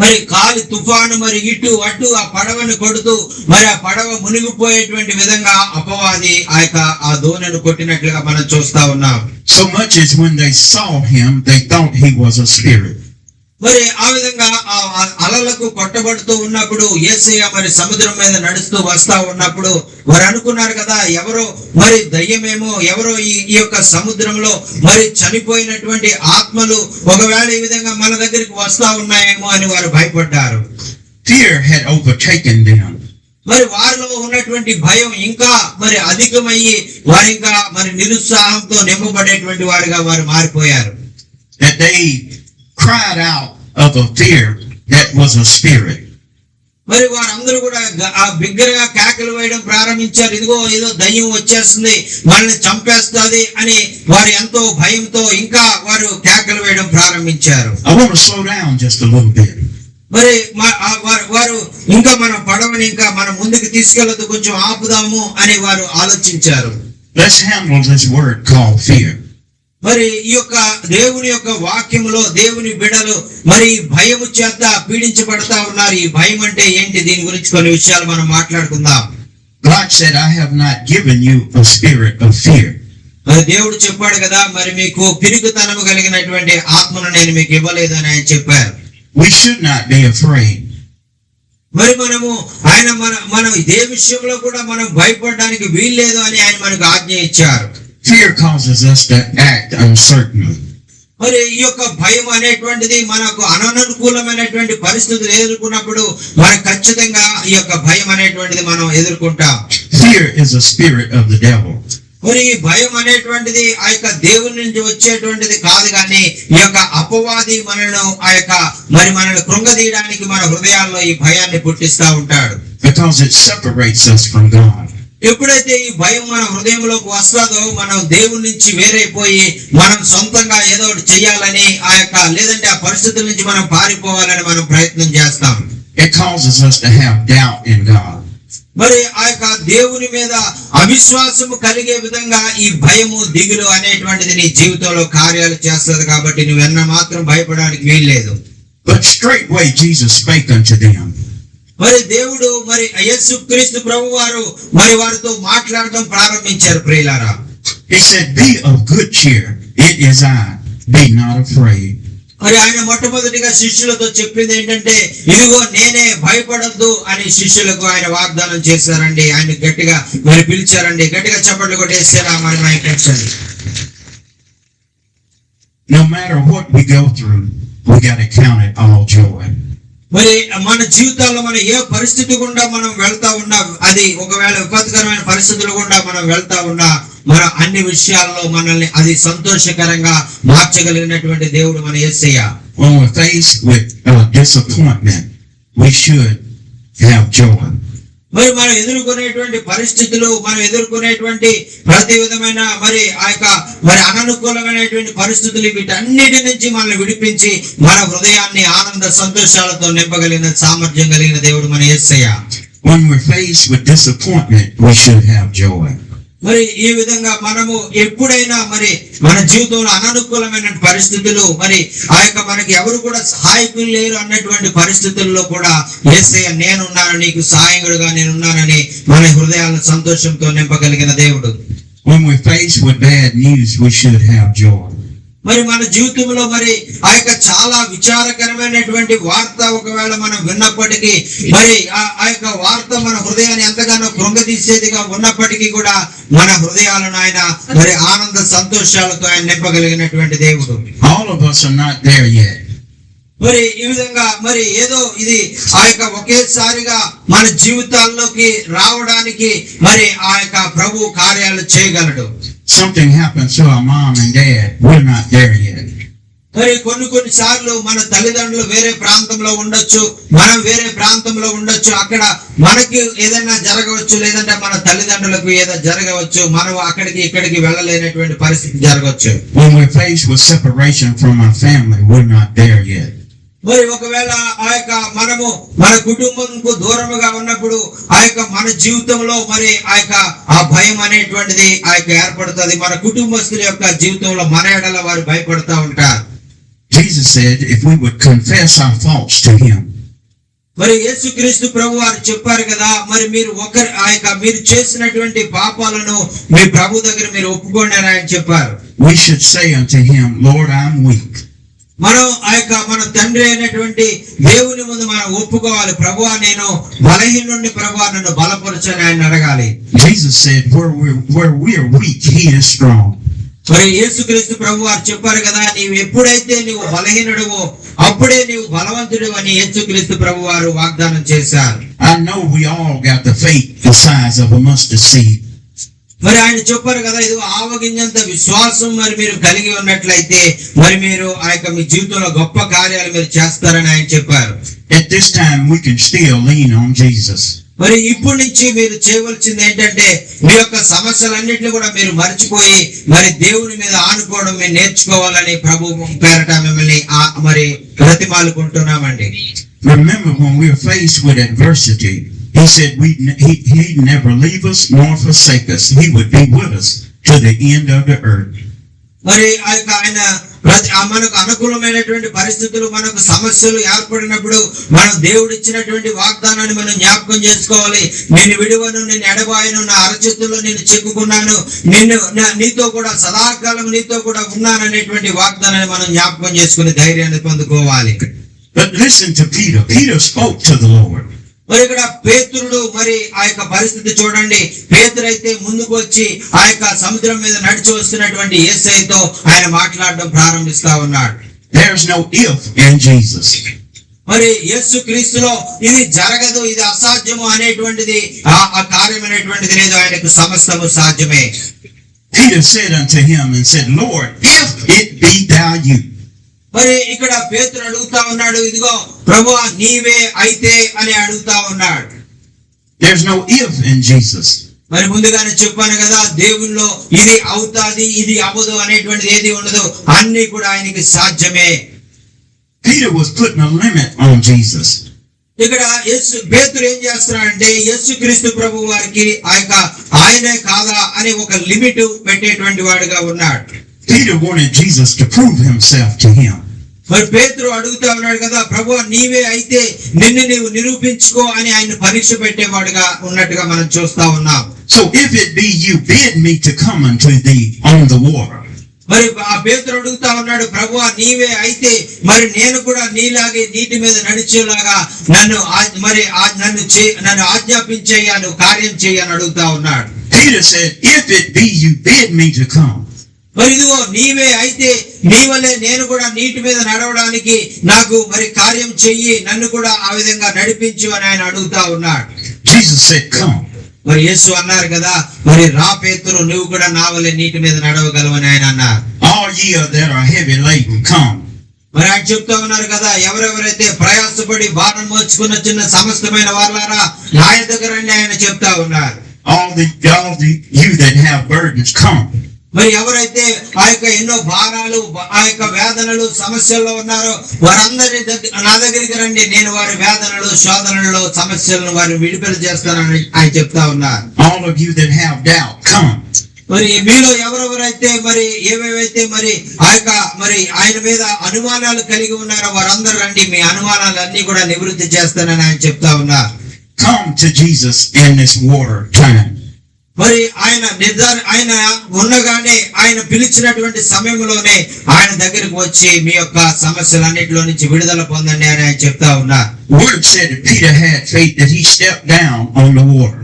మరి గాలి తుఫాను మరి ఇటు అటు ఆ పడవను కొడుతూ మరి ఆ పడవ మునిగిపోయేటువంటి విధంగా అపవాది ఆ దోణిని కొట్టినట్లుగా మనం చూస్తా ఉన్నాం. So much as when they saw him, they thought he was a spirit. మరి ఆ విధంగా ఆ అలలకు కొట్టబడుతూ ఉన్నప్పుడు యేసయ్య మరి సముద్రం మీద నడుస్తూ వస్తా ఉన్నప్పుడు వారు అనుకున్నారు కదా, ఎవరో మరి దయ్యమేమో, ఎవరో ఈ యొక్క సముద్రంలో మరి చనిపోయినటువంటి ఆత్మలు ఒకవేళ ఈ విధంగా మన దగ్గరికి వస్తా ఉన్నాయేమో అని వారు భయపడ్డారు. Fear had overtaken them. మరి వారిలో ఉన్నటువంటి భయం ఇంకా మరి అధికమయ్యి వారు ఇంకా మరి నిరుత్సాహంతో నింపబడేటువంటి వారుగా వారు మారిపోయారు. That they cried out of a fear that was a spirit. మరి వారందరూ కూడా ఆ బిగ్గరగా కేకలు వేయడం ప్రారంభించారు. ఇదిగో ఏదో దయ్యం వచ్చేస్తుంది, మనల్ని చంపేస్తుంది అని వారు ఎంతో భయంతో ఇంకా వారు కేకలు వేయడం ప్రారంభించారు. I want to slow down just a little bit. మరి వారు ఇంకా మన పడవని ఇంకా మనం ముందుకు తీసుకెళ్లదు, కొంచెం ఆపుదాము అని వారు ఆలోచించారు. Let's handle this word called fear. మరి ఈ యొక్క దేవుని యొక్క వాక్యములో దేవుని బిడ్డలు మరి భయము చేత పీడించబడతా ఉన్నారు. ఈ భయం అంటే ఏంటి, దీని గురించి కొన్ని విషయాలు మనం మాట్లాడుకుందాం. God said, I have not given you a spirit of fear. మరి దేవుడు చెప్పాడు కదా, మరి మీకు పిరికితనము కలిగినటువంటి ఆత్మను నేను మీకు ఇవ్వలేదని ఆయన చెప్పారు. We should not be afraid. మరి మనం ఇదే విషయంలో కూడా మనం భయపడడానికి వీల్లేదు అని ఆయన మనకు ఆజ్ఞ ఇచ్చారు. Fear causes us to act uncertainly. మరి ఈ యొక్క భయం అనేటువంటిది మనకు అననుకూలమైనటువంటి పరిస్థితులు ఎదుర్కొన్నప్పుడు మనకు ఖచ్చితంగా ఈ యొక్క భయం అనేటువంటిది మనం ఎదుర్కొంటాం. Fear is a spirit of the devil. మరి ఈ భయం అనేటువంటిది ఆ యొక్క దేవుని నుంచి వచ్చేటువంటిది కాదు, కానీ ఈ యొక్క అపవాది మనల్ని కృంగదీయడానికి మన హృదయాల్లో ఈ భయాన్ని పుట్టిస్తా ఉంటాడు. Because it separates us from God. ఎప్పుడైతే ఈ భయం మన హృదయంలోకి వస్తుందో మనం దేవుడి నుంచి వేరైపోయి మనం సొంతంగా ఏదో ఒకటి చెయ్యాలని లేదంటే ఆ పరిస్థితుల నుంచి మనం పారిపోవాలని మనం ప్రయత్నం చేస్తాం. It causes us to have doubt in God. మరి ఆ యొక్క దేవుని మీద అవిశ్వాసము కలిగే విధంగా ఈ భయము దిగులు అనేటువంటిది నీ జీవితంలో కార్యాలు చేస్తుంది. కాబట్టి నువ్వెన్న మాత్రం భయపడడానికి వీల్లేదు. But straightway Jesus spake unto them. మరి దేవుడు మరి యేసుక్రీస్తు ప్రభు వారు మరి వారితో మాట్లాడటం ప్రారంభించారు. ప్రియులారా, He said, be of good cheer, it is I, be not afraid. మరి ఆయన మొట్టమొదటిగా శిష్యులతో చెప్పింది ఏంటంటే, ఇదిగో నేనే, భయపడద్దు అని శిష్యులకు ఆయన వాగ్దానం చేశారండి. ఆయన గట్టిగా మరి పిలిచారండి. గట్టిగా చప్పట్లు కొట్టేసారా మరి నాయకచ్చండి. No matter what we go through, we got to count it all joy. మరి మన జీవితాల్లో మనం ఏ పరిస్థితి గుండా మనం వెళ్తా ఉన్నా, అది ఒకవేళ విపత్కరమైన పరిస్థితులు గుండా మనం వెళ్తా ఉన్నా, మన అన్ని విషయాల్లో మనల్ని అది సంతోషకరంగా మార్చగలిగినటువంటి దేవుడు మన యేసయ్య. When we're faced with disappointment, we should have joy. మరి మనం ఎదుర్కొనేటువంటి పరిస్థితులు, మనం ఎదుర్కొనేటువంటి ప్రతి విధమైన మరి మరి అననుకూలమైనటువంటి పరిస్థితులు, వీటన్నిటి నుంచి మనల్ని విడిపించి మన హృదయాన్ని ఆనంద సంతోషాలతో నింపగలిగిన సామర్థ్యం కలిగిన దేవుడు మన యేసయ్య. When we're faced with disappointment, we should have joy. మరి ఈ విధంగా మనము ఎప్పుడైనా మరి మన జీవితంలో అననుకూలమైన పరిస్థితులు మరి ఆ యొక్క మనకి ఎవరు కూడా సహాయకులు లేరు అన్నటువంటి పరిస్థితుల్లో కూడా యేసయ్య నేనున్నాను, నీకు సహాయకుడుగా నేనున్నానని మన హృదయాలను సంతోషంతో నింపగలిగిన దేవుడు. When we're faced with bad news, we should have joy. మరి మన జీవితంలో మరి ఆ యొక్క చాలా విచారకరమైనటువంటి వార్త ఒకవేళ మనం విన్నప్పటికీ మరి ఆ యొక్క వార్త మన హృదయాన్ని ఎంతగానో కృంగదీసేదిగా ఉన్నప్పటికీ కూడా మన హృదయాలను ఆయన మరి ఆనంద సంతోషాలతో ఆయన నింపగలిగినటువంటి దేవుడు. All of us are not there yet. మరి ఈ విధంగా మరి ఏదో ఇది ఆ యొక్క ఒకేసారిగా మన జీవితాల్లోకి రావడానికి మరి ఆ యొక్క ప్రభు కార్యాలు చేయగలడు. Something happens to our mom and dad, we're not there yet. మరి కొన్ని సార్లు మన తల్లిదండ్రులు వేరే ప్రాంతంలో ఉండొచ్చు, మనం వేరే ప్రాంతంలో ఉండొచ్చు. అక్కడ మనకి ఏదైనా జరగవచ్చు, లేదంటే మన తల్లిదండ్రులకు ఏదో జరగవచ్చు. మనం అక్కడికి ఇక్కడికి వెళ్ళలేనటువంటి పరిస్థితి జరగవచ్చు. When we're faced with separation from our family, we're not there yet. మరి ఒకవేళ ఆ యొక్క మనము మన కుటుంబంకు దూరముగా ఉన్నప్పుడు ఆ యొక్క మన జీవితంలో మరి ఆ యొక్క ఆ భయం అనేటువంటిది ఆ యొక్క ఏర్పడుతుంది. మన కుటుంబస్తుల యొక్క జీవితంలో మన ఎడల వారు భయపడతా ఉంటారు. Jesus said if we would confess our faults to him. మరి యేసుక్రీస్తు ప్రభు వారు చెప్పారు కదా, మరి మీరు మీరు చేసినటువంటి పాపాలను మీ ప్రభు దగ్గర మీరు ఒప్పుకోండి అని ఆయన చెప్పారు. We should say unto him, Lord, I'm weak. మనం ఆ యొక్క మన తండ్రి అయినటువంటి దేవుని ముందు మనం ఒప్పుకోవాలి. ప్రభువా నేను బలహీనుడిని, ప్రభువా నన్ను బలపరచని ఆయన అడగాలి. Jesus said where we are weak, he is strong. మరి యేసుక్రీస్తు ప్రభు వారు చెప్పారు కదా, నీవు ఎప్పుడైతే నీవు బలహీనుడివో అప్పుడే నీవు బలవంతుడు అని యేసుక్రీస్తు ప్రభు వారు వాగ్దానం చేశారు. I know we all got the faith the size of a mustard seed. మరి ఆయన చెప్పారు కదా, ఇది ఆవగింజంత విశ్వాసం మరి మీరు కలిగి ఉన్నట్లయితే మరి మీరు ఆ యొక్క మీ జీవితంలో గొప్ప కార్యాలు మీరు చేస్తారని ఆయన చెప్పారు. At this time we can still lean on Jesus. మరి ఇప్పటి నుంచి మీరు చేయవలసింది ఏంటంటే మీ యొక్క సమస్యలన్నింటినీ కూడా మీరు మర్చిపోయి మరి దేవుని మీద ఆనుకోవడం మీరు నేర్చుకోవాలని ప్రభు పేరట మిమ్మల్ని మరి బ్రతిమాలుకుంటున్నామండి. Remember when we are faced with adversity, he said he'd never leave us nor forsake us. He would be with us to the end of the earth. మరి ఆయన మనకు అనుకూలమైనటువంటి పరిస్థితులు, మనకు సమస్యలు ఏర్పడినప్పుడు మనం దేవుడు ఇచ్చినటువంటి వాగ్దానాన్ని మనం జ్ఞాపకం చేసుకోవాలి. నేను విడువను, నేను ఎడబాయను, నా అరచేతుల్లో నేను చెక్కుకున్నాను, నీతో కూడా సదాకాలం నీతో కూడా ఉన్నాను అనేటువంటి వాగ్దానాన్ని మనం జ్ఞాపకం చేసుకుని ధైర్యాన్ని పొందుకోవాలి. But listen to Peter. Peter spoke to the Lord. మరి ఇక్కడ పేతురుడు మరి ఆ యొక్క పరిస్థితి చూడండి. పేతురు అయితే ముందుకు వచ్చి ఆ యొక్క సముద్రం మీద నడిచి వస్తున్నటువంటి యేసయ్యతో ఆయన మాట్లాడడం ప్రారంభిస్తా ఉన్నాడు. There's no if in Jesus. మరి యేసు క్రీస్తులో ఇది జరగదు, ఇది అసాధ్యము అనేటువంటిది ఆ కార్యం అనేటువంటిది లేదు. ఆయనకు సమస్తము సాధ్యమే. Peter said unto him and said, Lord, if it be thou you. మరి ఇక్కడ పేతురు అడుగుతా ఉన్నాడు, ఇదిగో ప్రభువా నీవే అయితే అని అడుగుతా ఉన్నాడు. There's no if in Jesus. మరి ముందుగానే చెప్పాను కదా, దేవుల్లో ఇది అవుతాది ఇది అవ్వదు అనేటువంటిది ఏది ఉండదు, అన్ని కూడా ఆయనకి సాధ్యమే. Peter was putting a limit on Jesus. ఇక్కడ పేతురు ఏం చేస్తున్నాడంటే యేసుక్రీస్తు ప్రభు వారికి ఆయనే కాదా అని ఒక లిమిట్ పెట్టేటువంటి వాడుగా ఉన్నాడు. Peter wanted Jesus to prove himself to him. మరి పేతురు అడుగుతా ఉన్నాడు కదా, ప్రభువా నీవే అయితే నిన్ను నీవు నిరూపించుకో అని ఆయన పరీక్ష పెట్టేవాడుగా ఉన్నట్టుగా మనం చూస్తా ఉన్నాం. So if it be you, bid me to come unto thee on the water. మరి ఆ పేతురు అడుగుతా ఉన్నాడు, ప్రభువా నీవే అయితే మరి నేను కూడా నీలాగే నీటి మీద నడిచేలాగా నన్ను ఆజ్ఞాపించేయ్యా, నువ్వు కార్యం చేయని అడుగుతా ఉన్నాడు. Peter said, if it be you, bid me to come. మరి ఇదిగో నీవే అయితే నీ వల్లే నేను కూడా నీటి మీద నడవడానికి నాకు మరి కార్యం చెయ్యి, నన్ను కూడా ఆ విధంగా నడిపించు అని ఆయన అడుగుతా ఉన్నాడు. Jesus said, come. మరి యేసు అన్నారు కదా, మరి రా పేతురు నువ్వు కూడా నా వల్లే నీటి మీద నడవగలవని ఆయన అన్నారు. All ye that are heavy laden, come. మరి ఆయన చెప్తా ఉన్నారు కదా, ఎవరెవరైతే ప్రయాసపడి భారం మోచుకున్న చిన్న సమస్తమైన వాళ్ళారా నా దగ్గర ఆయన చెప్తా ఉన్నారు. All the you that have burdens, come. మరి ఎవరైతే ఆ యొక్క ఎన్నో భారాలు ఆ యొక్క వేదనలు సమస్యల్లో ఉన్నారో వారందరి నా దగ్గరికి రండి, నేను వారి వేదనలు శోధనలు సమస్యలను వారిని విడుదల చేస్తానని ఆయన చెప్తా ఉన్నారు. All of you that have doubt, come. మరి మీలో ఎవరెవరైతే మరి ఏవేవైతే మరి ఆ యొక్క మరి ఆయన మీద అనుమానాలు కలిగి ఉన్నారో వారందరూ రండి, మీ అనుమానాలన్నీ కూడా నివృత్తి చేస్తానని ఆయన చెప్తా ఉన్నారు. Come to Jesus in this water time. మరి ఆయన ఉండగానే ఆయన పిలిచినటువంటి సమయంలోనే ఆయన దగ్గరికి వచ్చి మీ యొక్క సమస్యలన్నిటిలో నుంచి విడుదల పొందండి అని ఆయన చెప్తా ఉన్నారు. Word said that Peter had faith that he stepped down on the water.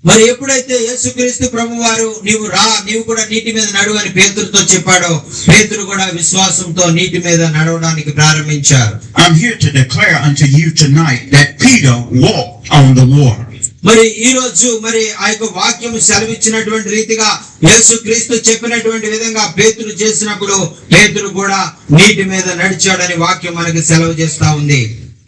మరి ఎప్పుడైతే యేసుక్రీస్తు ప్రభువారు నీవు కూడా నీటి మీద నడువు అని పేతురుతో చెప్పాడో, పేతురు కూడా విశ్వాసంతో నీటి మీద నడవడానికి ప్రారంభించారు. I'm here to declare unto you tonight that Peter walked on the water. మరి ఈ రోజు మరి ఆ యొక్క వాక్యం సెలవిచ్చినటువంటి రీతిగా యేసుక్రీస్తు చెప్పినటువంటి విధంగా పేతురు చేసినప్పుడు పేతురు కూడా నీటి మీద నడిచాడని వాక్యం మనకి సెలవు చేస్తా ఉంది.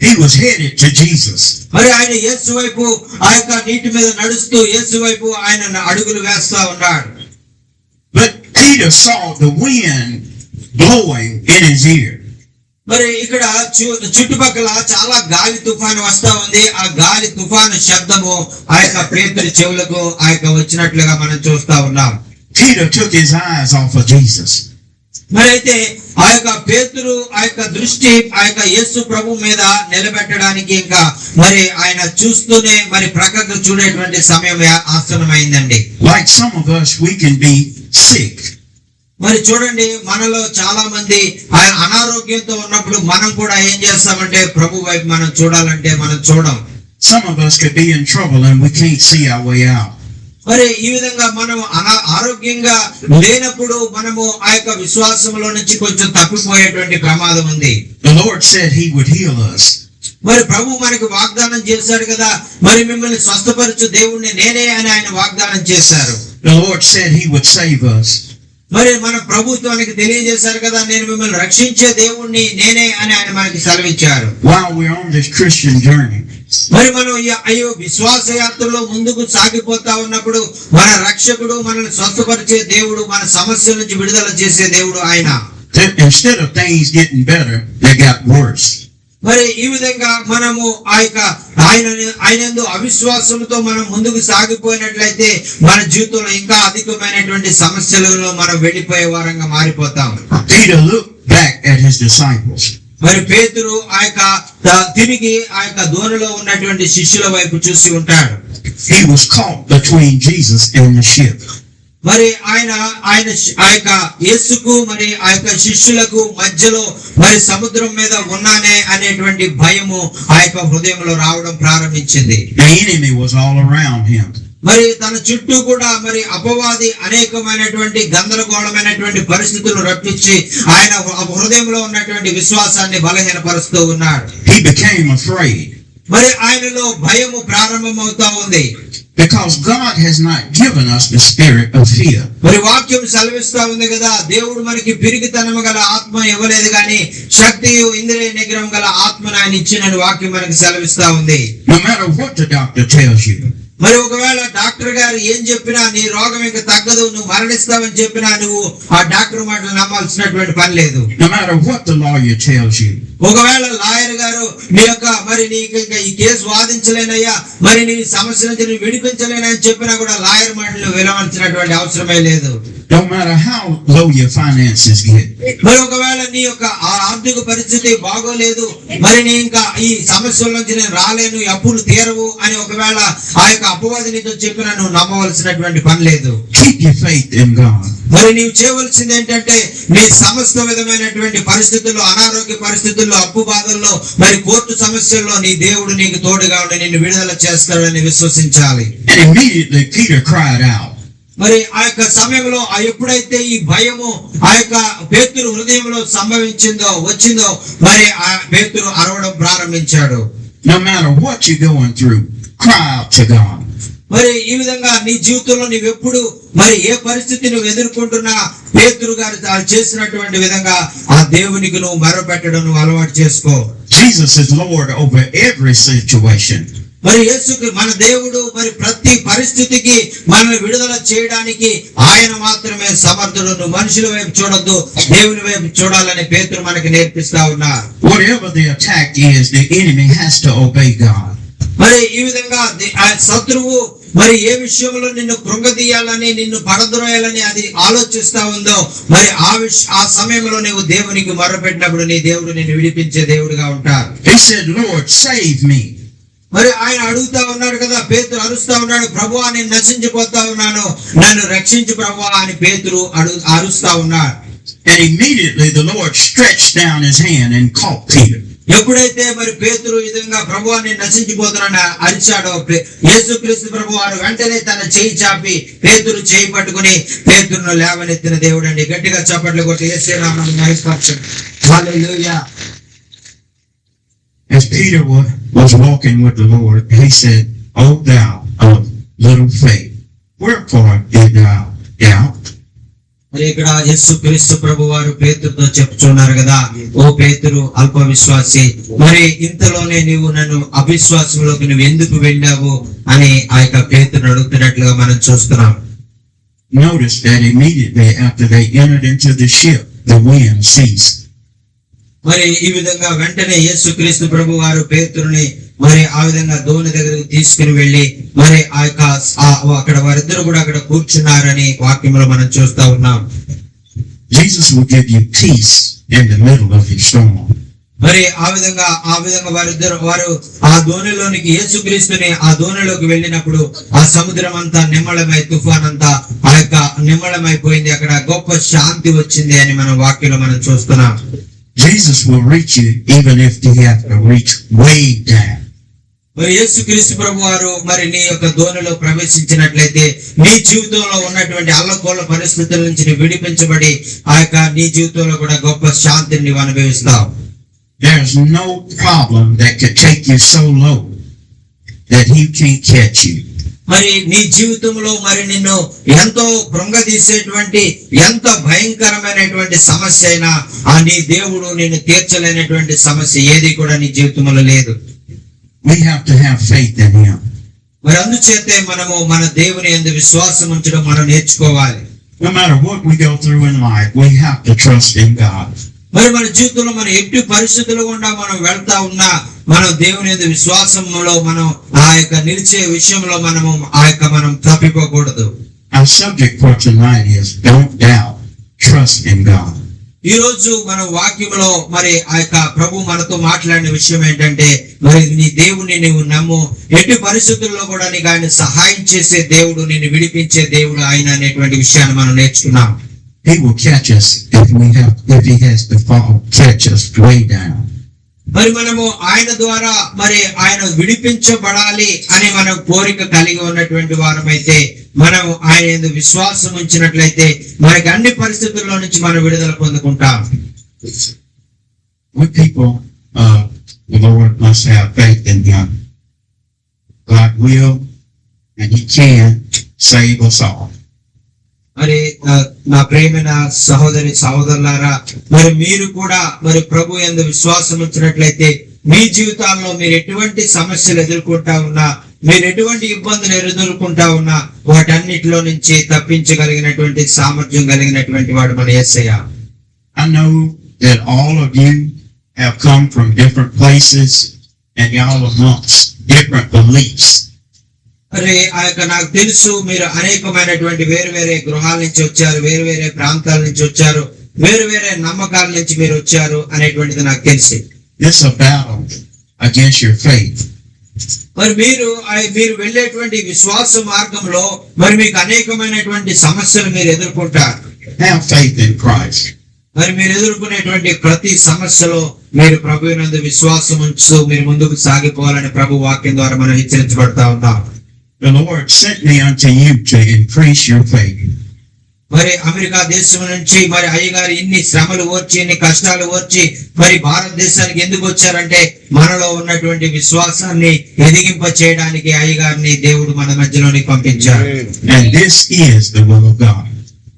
He was headed to Jesus. మరి ఆయన యేసు వైపు ఆ యొక్క నీటి మీద నడుస్తూ యేసు వైపు ఆయన అడుగులు వేస్తా ఉన్నాడు. But Peter saw the wind blowing in his ear. మరి ఇక్కడ చుట్టుపక్కల చాలా గాలి తుఫాను వస్తా ఉంది. ఆ గాలి తుఫాను శబ్దము ఆ యొక్క పేతురు చెవులకు ఆ యొక్క వచ్చినట్లుగా మనం చూస్తా ఉన్నాం. Peter took his eyes off of Jesus. మరి అయితే ఆ యొక్క పేతురు ఆ యొక్క దృష్టి ఆ యొక్క యేసు ప్రభు మీద నిలబెట్టడానికి ఇంకా మరి ఆయన చూస్తూనే మరి ప్రక్కకు చూడేటువంటి సమయం ఆసన్నమైందండి. Like some of us, we can be sick. మరి చూడండి, మనలో చాలా మంది ఆయన అనారోగ్యంతో ఉన్నప్పుడు మనం కూడా ఏం చేస్తామంటే ప్రభు వైపు మనం చూడాలంటే మనం చూడం. Some of us could be in trouble and we can't see our way out. మరి ఈ విధంగా మనం ఆరోగ్యంగా లేనప్పుడు మనము ఆ యొక్క విశ్వాసంలో నుంచి కొంచెం తప్పిపోయేటువంటి ప్రమాదం ఉంది. The Lord said he would heal us. మరి ప్రభు మనకి వాగ్దానం చేశాడు కదా, మరి మిమ్మల్ని స్వస్థపరచు దేవుణ్ణి నేనే అని ఆయన వాగ్దానం చేశారు. The Lord said he would save us. మరి మన ప్రభుత్వానికి తెలియజేశారు కదా, నేను మిమ్మల్ని రక్షించే దేవుణ్ణి నేనే అని ఆయన మనకి సెలవిచ్చారు. While we're on this Christian journey, మరి మనం అయ్యో విశ్వాస యాత్రలో ముందుకు సాగిపోతా ఉన్నప్పుడు మన రక్షకుడు మనల్ని స్వస్థపరిచే దేవుడు, మన సమస్యల నుంచి విడుదల చేసే దేవుడు ఆయన. instead of things getting better, they got worse. మరి ఈ విధంగా మనము ఆ యొక్క ఆయనందు అవిశ్వాసంతో మనం ముందుకు సాగిపోయినట్లయితే మన జీవితంలో ఇంకా అధికమైనటువంటి సమస్యలలో మనం వెళ్ళిపోయే వారంగా మారిపోతాం. Peter looked back at his disciples. మరి పేతురు ఆ యొక్క తిరిగి ఆ యొక్క దోణిలో ఉన్నటువంటి శిష్యుల వైపు చూసి ఉంటాడు. He was caught between Jesus and the ship. మరి ఆయన ఆ యొక్క యేసుకు మరి ఆ యొక్క శిష్యులకు మధ్యలో మరి సముద్రం మీద ఉన్నానే అనేటువంటి భయము ఆ యొక్క హృదయంలో రావడం ప్రారంభించింది. The enemy was all around him. మరి తన చుట్టూ కూడా మరి అపవాది అనేకమైనటువంటి గందరగోళమైనటువంటి పరిస్థితులు రప్పించి ఆయన హృదయంలో ఉన్నటువంటి విశ్వాసాన్ని బలహీనపరుస్తూ ఉన్నాడు. He became afraid. మరి ఆయనలో భయము ప్రారంభమవుతా ఉంది. Because God has not given us the spirit of fear. మరి వాక్యం సెలవిస్తా ఉంది కదా, దేవుడు మనకి పిరికితనము గల ఆత్మ ఇవ్వలేదు కానీ శక్తియు ఇంద్రియ నిగ్రహం గల ఆత్మను ఆయన ఇచ్చినని వాక్యం మనకి సెలవిస్తా ఉంది. No matter what the doctor tells you. మరి ఒకవేళ డాక్టర్ గారు ఏం చెప్పినా నీ రోగం ఇంకా తగ్గదు, నువ్వు మరణిస్తావని చెప్పినా నువ్వు ఆ డాక్టర్ మాటలు నమ్మాల్సినటువంటి పని లేదు. No matter what the lawyer tells you. ఒకవేళ లాయర్ గారు నీ యొక్క మరి నీకు ఇంకా ఈ కేసు వాదించలేనయ్యా, మరి నీ సమస్య నుంచి నువ్వు విడిపించలేనని చెప్పినా కూడా లాయర్ మాటలు వినవలసినటువంటి అవసరమే లేదు. No matter how low your finances get. మరి ఒకవేళ నీ యొక్క ఆర్థిక పరిస్థితి బాగోలేదు, మరి నీ ఇంకా ఈ సమస్యల నుంచి నేను రాలేను, అప్పులు తీరవు అని ఒకవేళ ఆ యొక్క అపవాది నీతో చెప్పినా నువ్వు నమ్మవలసినటువంటి పని లేదు. Keep your faith in God. మరి నీవు చేయవలసింది ఏంటంటే నీ సమస్త విధమైనటువంటి పరిస్థితుల్లో, అనారోగ్య పరిస్థితుల్లో, అప్పు బాధల్లో, మరి కోర్టు సమస్యల్లో నీ దేవుడు నీకు తోడుగా ఉండి నిన్ను విడుదల చేస్తాడని విశ్వసించాలి. And immediately Peter cried out. మరి ఆ యొక్క సమయంలో ఎప్పుడైతే ఈ భయము ఆ యొక్క పేతురు హృదయంలో వచ్చిందో మరి ఆ పేతురు అరవడం ప్రారంభించాడు. No matter what you're going through, cry out to God. మరి ఈ విధంగా నీ జీవితంలో నీవెప్పుడు మరి ఏ పరిస్థితి నువ్వు ఎదుర్కొంటున్నా పేతురు గారు చేసినటువంటి విధంగా ఆ దేవునికి నువ్వు మొరపెట్టడం నువ్వు అలవాటు చేసుకో. Jesus is Lord over every situation. మరి యేసుకి మన దేవుడు మరి ప్రతి పరిస్థితికి మనల్ని విడుదల చేయడానికి ఆయన మాత్రమే సమర్థుడు. నువ్వు మనుషుల వైపు చూడొద్దు, దేవుని వైపు చూడాలని పేతురు మనకి నేర్పిస్తా ఉన్నారు. Whatever the attack is, the enemy has to obey God. మరి ఈ విధంగా ఆ శత్రువు మరి ఏ విషయంలో నిన్ను కృంగదీయాలని, నిన్ను పడద్రోయాలని అది ఆలోచిస్తా ఉందో, మరి ఆ సమయంలో నువ్వు దేవునికి మొరపెట్టినప్పుడు నీ దేవుడు నిన్ను విడిపించే దేవుడుగా ఉంటారు. He said, Lord, save me. మరి ఆయన అడుగుతా ఉన్నాడు కదా, పేతురు అరుస్తా ఉన్నాడు, ప్రభువా నేను నశించిపోతా ఉన్నాను, నన్ను రక్షించు ప్రభువా అని పేతురు అరుస్తా ఉన్నాడు. And immediately the Lord stretched down his hand and caught Peter. ఎప్పుడైతే మరి పేతురు ఈ విధంగా ప్రభువా నేను నశించిపోతున్నాను అరిచాడో, యేసుక్రీస్తు ప్రభు వారు వెంటనే తన చేయి చాపి పేతురు చేయి పట్టుకుని పేతురును లేవనెత్తిన దేవుడు అండి. గట్టిగా చప్పట్లు కొట్టి యేసు నామమున మహిమపరచండి. హల్లెలూయా. As Peter was walking with the Lord, he said, O thou of little faith, wherefore did thou doubt? మరి ఇక్కడ యేసుక్రీస్తు ప్రభు వారు పేతురుతో చెప్తున్నారు కదా, ఓ పేతురు అల్ప విశ్వాసి, మరి ఇంతలోనే నీవు నన్ను అవిశ్వాసంలోకి నువ్వు ఎందుకు వెళ్ళావు అని ఆ యొక్క పేతురు అడుగుతున్నట్లుగా మనం చూస్తున్నాం. Notice that immediately after they entered into the ship, the wind ceased. మరి ఈ విధంగా వెంటనే యేసుక్రీస్తు ప్రభు వారు పేతురుని మరి ఆ విధంగా దోణి దగ్గరికి తీసుకుని వెళ్ళి మరి ఆ యొక్క అక్కడ వారిద్దరు కూడా అక్కడ కూర్చున్నారని వాక్యంలో మనం చూస్తా ఉన్నాం. Jesus will give you peace in the middle of your storm. మరి ఆ విధంగా వారు ఆ దోణిలోనికి యేసుక్రీస్తుని ఆ దోణిలోకి వెళ్ళినప్పుడు ఆ సముద్రం అంతా నిమ్మళమై, తుఫాన్ అంతా ఆ యొక్క నిమ్మళమైపోయింది, అక్కడ గొప్ప శాంతి వచ్చింది అని మన వాక్యంలో మనం చూస్తున్నాం. Jesus will reach you even if you have to reach way down. మరి యేసుక్రీస్తు ప్రభు వారు మరి నీ యొక్క దోణిలో ప్రవేశించినట్లయితే నీ జీవితంలో ఉన్నటువంటి అల్లకోల పరిస్థితుల నుంచి నువ్వు విడిపించబడి ఆ యొక్క నీ జీవితంలో కూడా గొప్ప శాంతిని నువ్వు అనుభవిస్తావు. There's no problem that could take you so low that he can't catch you. మరి నీ జీవితంలో మరి నిన్ను ఎంతో కృంగదీసేటువంటి ఎంత భయంకరమైనటువంటి సమస్య అయినా ఆ నీ దేవుడు నిన్ను తీర్చలేనటువంటి సమస్య ఏది కూడా నీ జీవితంలో లేదు. We have to have faith in him. మరి అందుచేతే మనము మన దేవుని యందు విశ్వాసం ఉంచడం మనం నేర్చుకోవాలి. No matter what we go through in life, we have to trust in God. మరి మన జీవితంలో మనం ఎట్టి పరిస్థితులు గుండా మనం వెళ్తా ఉన్నా మనం దేవుని యందు విశ్వాసంలో మనం ఆ యొక్క నిలిచే విషయంలో మనం తప్పిపోకూడదు. Our subject for tonight is don't doubt, trust in God. ఈ రోజు మన వాక్యంలో మరి ఆ యొక్క ప్రభు మనతో మాట్లాడిన విషయం ఏంటంటే, మరి నీ దేవుని నువ్వు నమ్ము, ఎట్టి పరిస్థితుల్లో కూడా నీకు ఆయన సహాయం చేసే దేవుడు, నిన్ను విడిపించే దేవుడు ఆయన అనేటువంటి విషయాన్ని మనం నేర్చుకున్నాం. He will catch us if he has to fall, catch us way down. మరి మనము ఆయన ద్వారా మరి ఆయన విడిపించబడాలి అని మనం కోరిక కలిగి ఉన్నటువంటి వారమైతే, మనం ఆయన యందు విశ్వాసం ఉంచినట్లయితే మనకి అన్ని పరిస్థితుల్లో నుంచి మనం విడుదల పొందుకుంటాం. When people, the Lord must have faith in him. God will and he can save us all. మరి నా ప్రేమైన సహోదరులారా, మరి మీరు కూడా మరి ప్రభు యందు విశ్వాసం ఉంచినట్లయితే మీ జీవితాల్లో మీరు ఎటువంటి సమస్యలు ఎదుర్కొంటా ఉన్నా, మీరు ఎటువంటి ఇబ్బందులు ఎదుర్కొంటా ఉన్నా వాటన్నిటిలో నుంచి తప్పించగలిగినటువంటి సామర్థ్యం కలిగినటువంటి వాడు మన యేసయ్య. I know that all of you have come from different places and y'all amongst different beliefs. మరి ఆ యొక్క నాకు తెలుసు మీరు అనేకమైనటువంటి వేరు గృహాల నుంచి వచ్చారు, వేరు ప్రాంతాల నుంచి వచ్చారు, వేరు నమ్మకాల నుంచి మీరు వచ్చారు అనేటువంటిది నాకు తెలిసి. This is a battle against your faith. మరి మీరు వెళ్ళేటువంటి విశ్వాస మార్గంలో మరి మీకు అనేకమైనటువంటి సమస్యలు మీరు ఎదుర్కొంటారు. Have faith in Christ. మరి మీరు ఎదుర్కొనేటువంటి ప్రతి సమస్యలో మీరు ప్రభువునందు విశ్వాసం ఉంచు మీరు ముందుకు సాగిపోవాలని ప్రభు వాక్యం ద్వారా మనం హెచ్చరించబడతా ఉన్నాం. The Lord sent me unto you to increase your faith. మరి అమెరికా దేశం నుంచి మరి అయ్యగారు ఇన్ని శ్రమలు ఓర్చి, ఇన్ని కష్టాలు ఓర్చి మరి భారతదేశానికి ఎందుకు వచ్చారంటే మనలో ఉన్నటువంటి విశ్వాసాన్ని ఎదిగింప చేయడానికి అయ్యగారిని దేవుడు మన మధ్యలోనికి పంపించారు. And this is the will of God.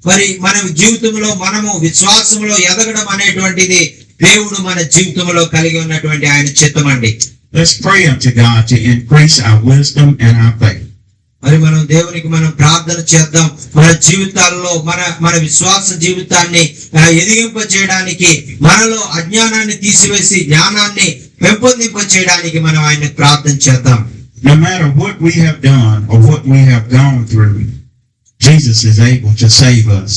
మరి మన జీవితంలో మనము విశ్వాసంలో ఎదగడం అనేటువంటిది దేవుడు మన జీవితంలో కలిగి ఉన్నటువంటి ఆయన చిత్తం అండి. Let's pray unto God to increase our wisdom and our faith. మరి మనం దేవునికి మనం ప్రార్థన చేద్దాం. మన జీవితాల్లో మన విశ్వాస జీవితాన్ని ఎదిగింప చేయడానికి, మనలో అజ్ఞానాన్ని తీసివేసి జ్ఞానాన్ని పెంపొందింప చేయడానికి మనం ఆయన ప్రార్థన చేద్దాం. No matter what we have done or what we have gone through, Jesus is able to save us.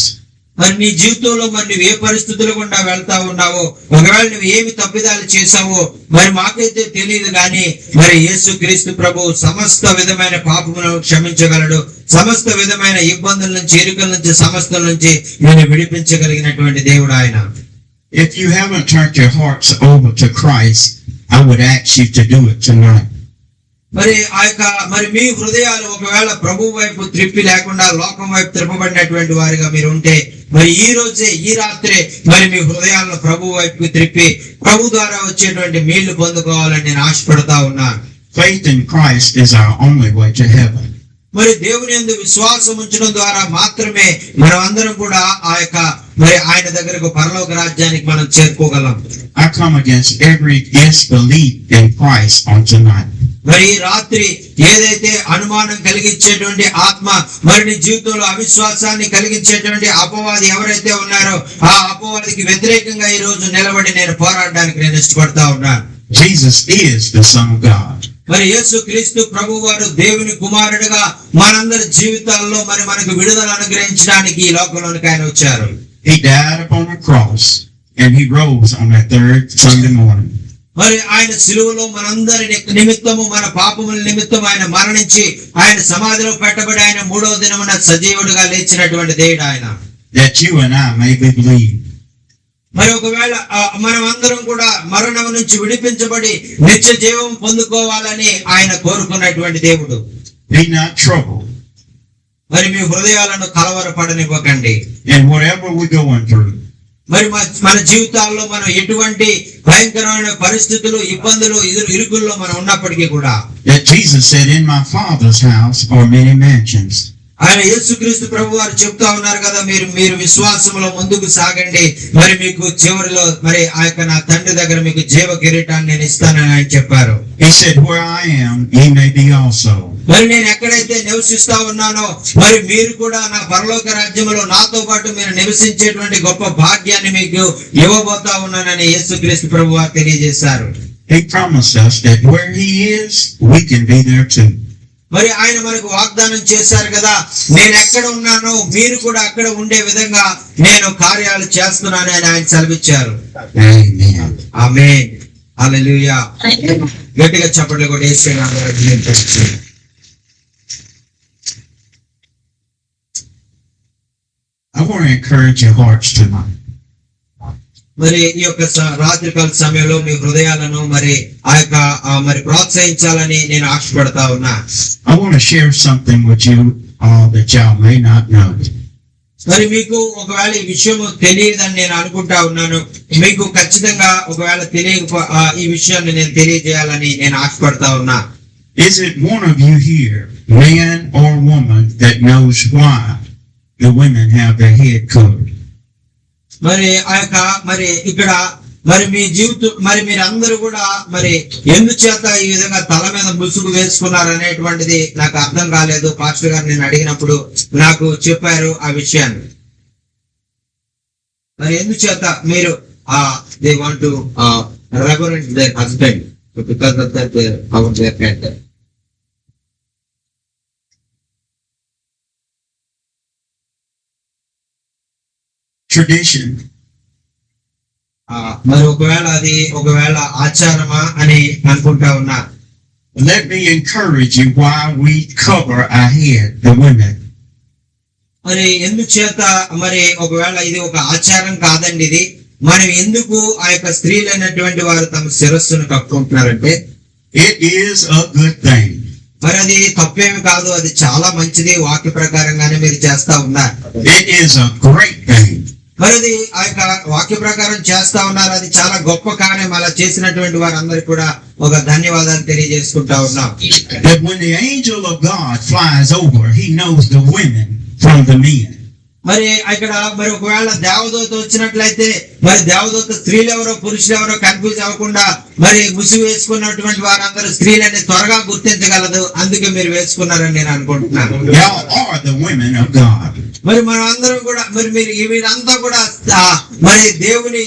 మరి నీ జీవితంలో మరి నువ్వు ఏ పరిస్థితులు గుండా వెళ్తా ఉన్నావో, ఒకవేళ నువ్వు ఏమి తప్పిదాలు చేశావో మరి మాకైతే తెలియదు, కానీ మరి యేసుక్రీస్తు ప్రభు సమస్త విధమైన పాపములను క్షమించగలడు. సమస్త విధమైన ఇబ్బందుల నుంచి, ఇరుకల నుంచి, సమస్త నుంచి నేను విడిపించగలిగినటువంటి దేవుడు ఆయన. If you haven't turned your hearts over to Christ, I would ask you to do it tonight. మరి మీ హృదయాలు ఒకవేళ ప్రభు వైపు త్రిప్పి లేకుండా లోకం వైపు త్రిప్పబడినటువంటి వారిగా మీరు ఉంటే, మరి ఈ రోజే, ఈ రాత్రే మరి మీ హృదయాలను ప్రభు వైపు త్రిప్పి ప్రభు ద్వారా వచ్చేటువంటి మేళ్లు పొందుకోవాలని నేను ఆశపడతా ఉన్నాను. Faith in Christ is our only way to heaven. మరి దేవుని యందు విశ్వాసం ఉంచడం ద్వారా మాత్రమే మనం అందరం కూడా మరి ఆయన దగ్గరకు పరలోక రాజ్యానికి మనం చేరుకోగలం. I come against every disbelief in Christ on tonight. మరి రాత్రి ఏదైతే అనుమానం కలిగించేటువంటి ఆత్మ, మరి నీ జీవితంలో అవిశ్వాసాన్ని కలిగించేటువంటి అపవాది ఎవరైతే ఉన్నారో ఆ అపవాదికి వ్యతిరేకంగా ఈ రోజు నిలబడి నేను పోరాడడానికి నేను ఇష్టపడతా ఉన్నాను. Jesus is the Son of God. మరి యేసుక్రీస్తు ప్రభు వారు దేవుని కుమారుడుగా మనందరి జీవితాల్లో మరి మనకు విడుదల అనుగ్రహించడానికి ఈ లోకంలోనికి ఆయన వచ్చారు. He died upon the cross and he rose on that third Sunday morning. మరి ఆయన సిలువలో మనందరి నిమిత్తము, మన పాపముల నిమిత్తం ఆయన మరణించి ఆయన సమాధిలో పెట్టబడి ఆయన మూడవ దినమున సజీవుడిగా లేచినటువంటి దేవుడు ఆయన. That you and I may believe. మరి ఒకవేళ మనం అందరం కూడా మరణం నుంచి విడిపించబడి నిత్య జీవం పొందుకోవాలని ఆయన కోరుకున్నటువంటి దేవుడు. Be not troubled. మరి మీ హృదయాలను కలవరపడనివ్వకండి. And whatever we're going through. మరి మన జీవితాల్లో మనం ఎటువంటి భయంకరమైన పరిస్థితులు, ఇబ్బందులు, ఇరుకుల్లో మనం ఉన్నప్పటికీ కూడా, that Jesus said, in my Father's house are many mansions. ఆయన యేసుక్రీస్తు ప్రభు వారు చెప్తా ఉన్నారు కదా, మీరు విశ్వాసంలో ముందుకు సాగండి, మరి మీకు చివరిలో మరి ఆ యొక్క నా తండ్రి దగ్గర మీకు జీవ కిరీటాన్ని నేను ఇస్తానని ఆయన చెప్పారు. He said, where I am, ye may be also. మరి నేను ఎక్కడైతే నివసిస్తా ఉన్నానో మరి మీరు కూడా నా పరలోక రాజ్యంలో నాతో పాటు మీరు నివసించేటువంటి గొప్ప భాగ్యాన్ని మీకు ఇవ్వబోతా ఉన్నానని యేసుక్రీస్తు ప్రభు వారు తెలియజేశారు. He promised us that where he is, we can be there too. మరి ఆయన మనకు వాగ్దానం చేశారు కదా, నేను ఎక్కడ ఉన్నానో మీరు కూడా అక్కడ ఉండే విధంగా నేను కార్యాలు చేస్తున్నాను అని ఆయన సెలవిచ్చారు. Amen. ఆమేన్. హల్లెలూయా. గట్టిగా చప్పట్లు కూడా యేసు. I want to encourage your hearts tonight. మరి ఈ యొక్క రాత్రికాల సమయంలో మీ హృదయాలను మరి ఆ యొక్క మరి ప్రోత్సహించాలని నేను ఆశపడతా ఉన్నా. I want to share something with you that y'all may not know. మరి మీకు ఒకవేళ ఈ విషయం తెలియదని నేను అనుకుంటా ఉన్నాను. మీకు ఖచ్చితంగా ఒకవేళ తెలియక ఈ విషయాన్ని నేను తెలియజేయాలని నేను ఆశపడతా ఉన్నా. Is it one of you here, man or woman, that knows why the women have their head covered? మరి ఆ యొక్క మరి ఇక్కడ మరి మీ జీవితం మరి మీరందరూ కూడా మరి ఎందుచేత ఈ విధంగా తల మీద ముసుగు వేసుకున్నారు అనేటువంటిది నాకు అర్థం కాలేదు. పాస్టర్ గారు నేను అడిగినప్పుడు నాకు చెప్పారు ఆ విషయాన్ని. మరి ఎందుచేత మీరు they want to reverent there husband because of that hour their head. Tradition. మరి ఒకవేళ ఆచారమా అని అనుకుంటా ఉన్నా. Let me encourage you why we cover our head, the women. మరి ఎందుచేత మరి ఒకవేళ ఇది ఒక ఆచారం కాదండి, ఇది మనం ఎందుకు ఆ యొక్క స్త్రీలైనటువంటి వారు తమ శిరస్సును కప్పుకుంటున్నారంటే, it is a good thing. మరి అది తప్పేమి కాదు, అది చాలా మంచిది. వాక్య ప్రకారంగానే మీరు చేస్తా ఉన్నారు. It is a great thing. మరి అది ఆ యొక్క వాక్య ప్రకారం చేస్తా ఉన్నారు, అది చాలా గొప్ప కార్యం. అలా చేసినటువంటి వారందరికీ కూడా ఒక ధన్యవాదాలు తెలియజేసుకుంటా ఉన్నాం. That when the angel of God flies over, he knows the women from the men. మరి ఇక్కడ మరి ఒకవేళ దేవదూత వచ్చినట్లయితే మరి దేవదూత స్త్రీలు ఎవరో పురుషులు ఎవరో కన్ఫ్యూజ్ అవ్వకుండా మరి ముసుగు వేసుకున్నటువంటి వారందరూ స్త్రీలని త్వరగా గుర్తించగలదు. అందుకే మీరు వేసుకున్నారని నేను అనుకుంటున్నాను. Y'all are the women of God. మరి మనం అందరం కూడా మరి మీరు వీరంతా కూడా మరి దేవుని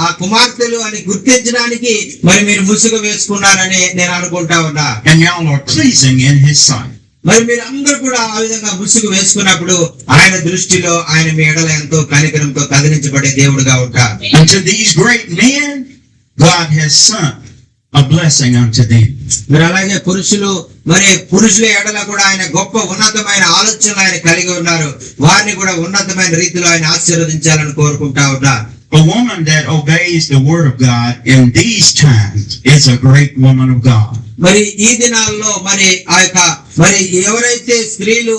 ఆ కుమార్తెలు అని గుర్తించడానికి మరి మీరు ముసుగు వేసుకున్నారని నేను అనుకుంటా ఉన్నా. And y'all are pleasing in his sight. మరి మీరు అందరూ కూడా ఆ విధంగా ముసుగు వేసుకున్నప్పుడు ఆయన దృష్టిలో ఆయన మీ ఎడల ఎంతో కనికరంతో కదిలించబడే దేవుడుగా ఉంటారు. And to these great men, God has sent a blessing unto them. మరి అలాగే పురుషుల ఎడల కూడా ఆయన గొప్ప ఉన్నతమైన ఆలోచనలు ఆయన కలిగి ఉన్నారు. వారిని కూడా ఉన్నతమైన రీతిలో ఆయన ఆశీర్వదించాలని కోరుకుంటా ఉన్నారు. A woman that obeys the word of God in these times is a great woman of God. మరి ఈ దినాల్లో మరి ఎవరైతే స్త్రీలు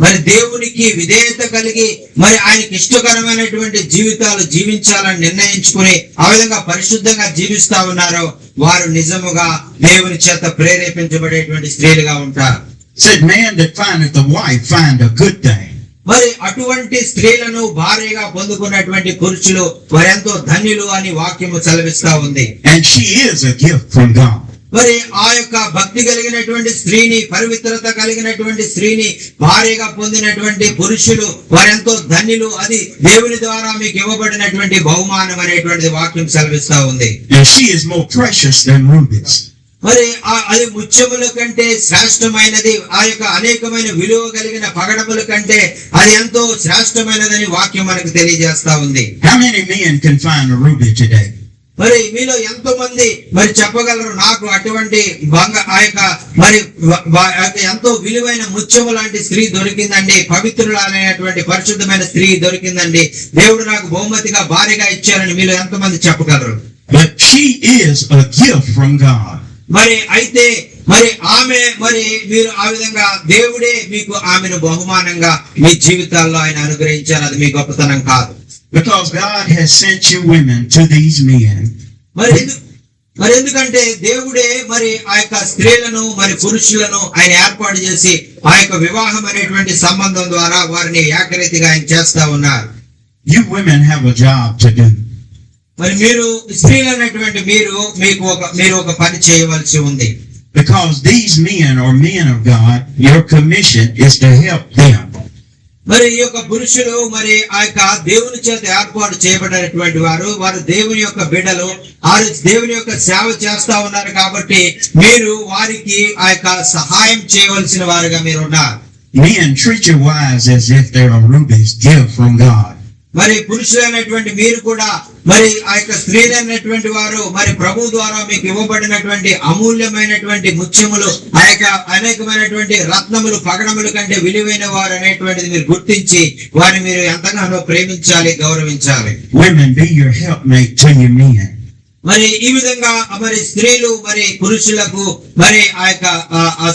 మరి దేవునికి విధేయత కలిగి మరి ఆయనకి ఇష్టకరమైనటువంటి జీవితాలు జీవించాలని నిర్ణయించుకుని ఆ విధంగా పరిశుద్ధంగా జీవిస్తా ఉన్నారో వారు నిజముగా దేవుని చేత ప్రేరేపించబడేటువంటి స్త్రీలుగా ఉంటారు. Said, man that findeth a wife find a good thing. మరి అటువంటి స్త్రీలను భార్యగా పొందుకున్నటువంటి పురుషులు వారెంతో ధన్యులు అని వాక్యము సెలవిస్తా ఉంది. And she is a gift from God. మరి ఆ యొక్క భక్తి కలిగినటువంటి స్త్రీని, పవిత్రత కలిగినటువంటి స్త్రీని భార్యగా పొందినటువంటి పురుషులు వారెంతో ధన్యులు. అది దేవుని ద్వారా మీకు ఇవ్వబడినటువంటి బహుమానం అనేటువంటి వాక్యం సెలవిస్తా ఉంది. And she is more precious than rubies. మరి అది ముత్యముల కంటే శ్రేష్టమైనది. ఆ యొక్క అనేకమైన విలువ కలిగిన పగడముల కంటే అది ఎంతో శ్రేష్టమైనదని వాక్యం మనకు తెలియజేస్తా ఉంది. How many men can find a ruby today? మరి మీలో ఎంతో మంది మరి చెప్పగలరు నాకు అటువంటి ఎంతో విలువైన ముత్యము లాంటి స్త్రీ దొరికిందండి, పవిత్రులైనటువంటి పరిశుద్ధమైన స్త్రీ దొరికిందండి, దేవుడు నాకు బహుమతిగా భార్యగా ఇచ్చారని మీలో ఎంతో మంది చెప్పగలరు. But she is a gift from God. మరి అయితే మీరు ఆ విధంగా దేవుడే మీకు ఆమెను బహుమానంగా మీ జీవితాల్లో ఆయన అనుగ్రహించారు. అది మీ గొప్పతనం కాదు. Because God has sent you women to these men. మరి ఎందుకంటే దేవుడే మరి ఆ యొక్క స్త్రీలను మరి పురుషులను ఆయన ఏర్పాటు చేసి ఆ యొక్క వివాహం అనేటువంటి సంబంధం ద్వారా వారిని ఏకరీతిగా ఆయన చేస్తా ఉన్నారు. You women have a job to do. మరి మీరు స్త్రీలు అనేటువంటి మీరు ఒక పని చేయవలసి ఉంది. Because these men are men of God, your commission is to help them. మరి ఈ యొక్క పురుషులు మరి ఆ యొక్క దేవుని చేత ఏర్పాటు చేయబడినటువంటి వారు దేవుని యొక్క బిడ్డలు, దేవుని యొక్క సేవ చేస్తా ఉన్నారు. కాబట్టి మీరు వారికి ఆ యొక్క సహాయం చేయవలసిన వారుగా మీరు ఉన్నారు. Men, treat your wives as if they are rubies, gift from God. మరి పురుషులైనటువంటి మీరు కూడా మరి ఆ యొక్క స్త్రీలైనటువంటి వారు మరి ప్రభు ద్వారా మీకు ఇవ్వబడినటువంటి అమూల్యమైనటువంటి ముత్యములు, ఆ యొక్క అనేకమైనటువంటి రత్నములు, పగడముల కంటే విలువైన వారు అనేటువంటిది మీరు గుర్తించి వారిని మీరు ఎంతగానో ప్రేమించాలి, గౌరవించాలి. Women, be your helpmate to your men. మరి ఈ విధంగా మరి స్త్రీలు మరి పురుషులకు మరి ఆ యొక్క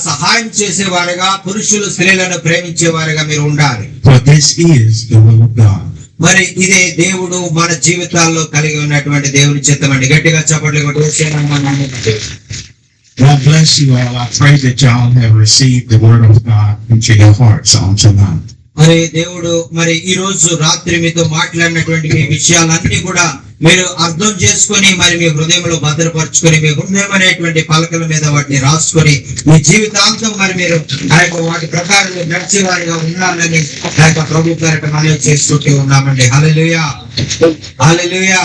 సహాయం చేసేవారుగా, పురుషులు స్త్రీలను ప్రేమించేవారుగా మీరు ఉండాలి. For this is the will of God. మరి ఇదే దేవుడు మన జీవితాల్లో కలిగి ఉన్నటువంటి దేవుని చిత్తం అండి. గట్టిగా చప్పట్లు కొట్టి God bless you all. I pray that y'all have received the word of God into your hearts on tonight. మరి దేవుడు మరి ఈ రోజు రాత్రి మీతో మాట్లాడినటువంటి మీ విషయాలన్నీ కూడా మీరు అర్థం చేసుకొని మరి మీ హృదయంలో భద్రపరుచుకొని మీ హృదయం అనేటువంటి పలకల మీద వాటిని రాసుకొని మీ జీవితాంతం మరి మీరు ఆ యొక్క వాటి ప్రకారం నడిచే వారిగా ఉండాలని ఆ యొక్క ప్రభు పేరట మనం చేసుకుంటూ ఉన్నామండి. హల్లెలూయా, హల్లెలూయా.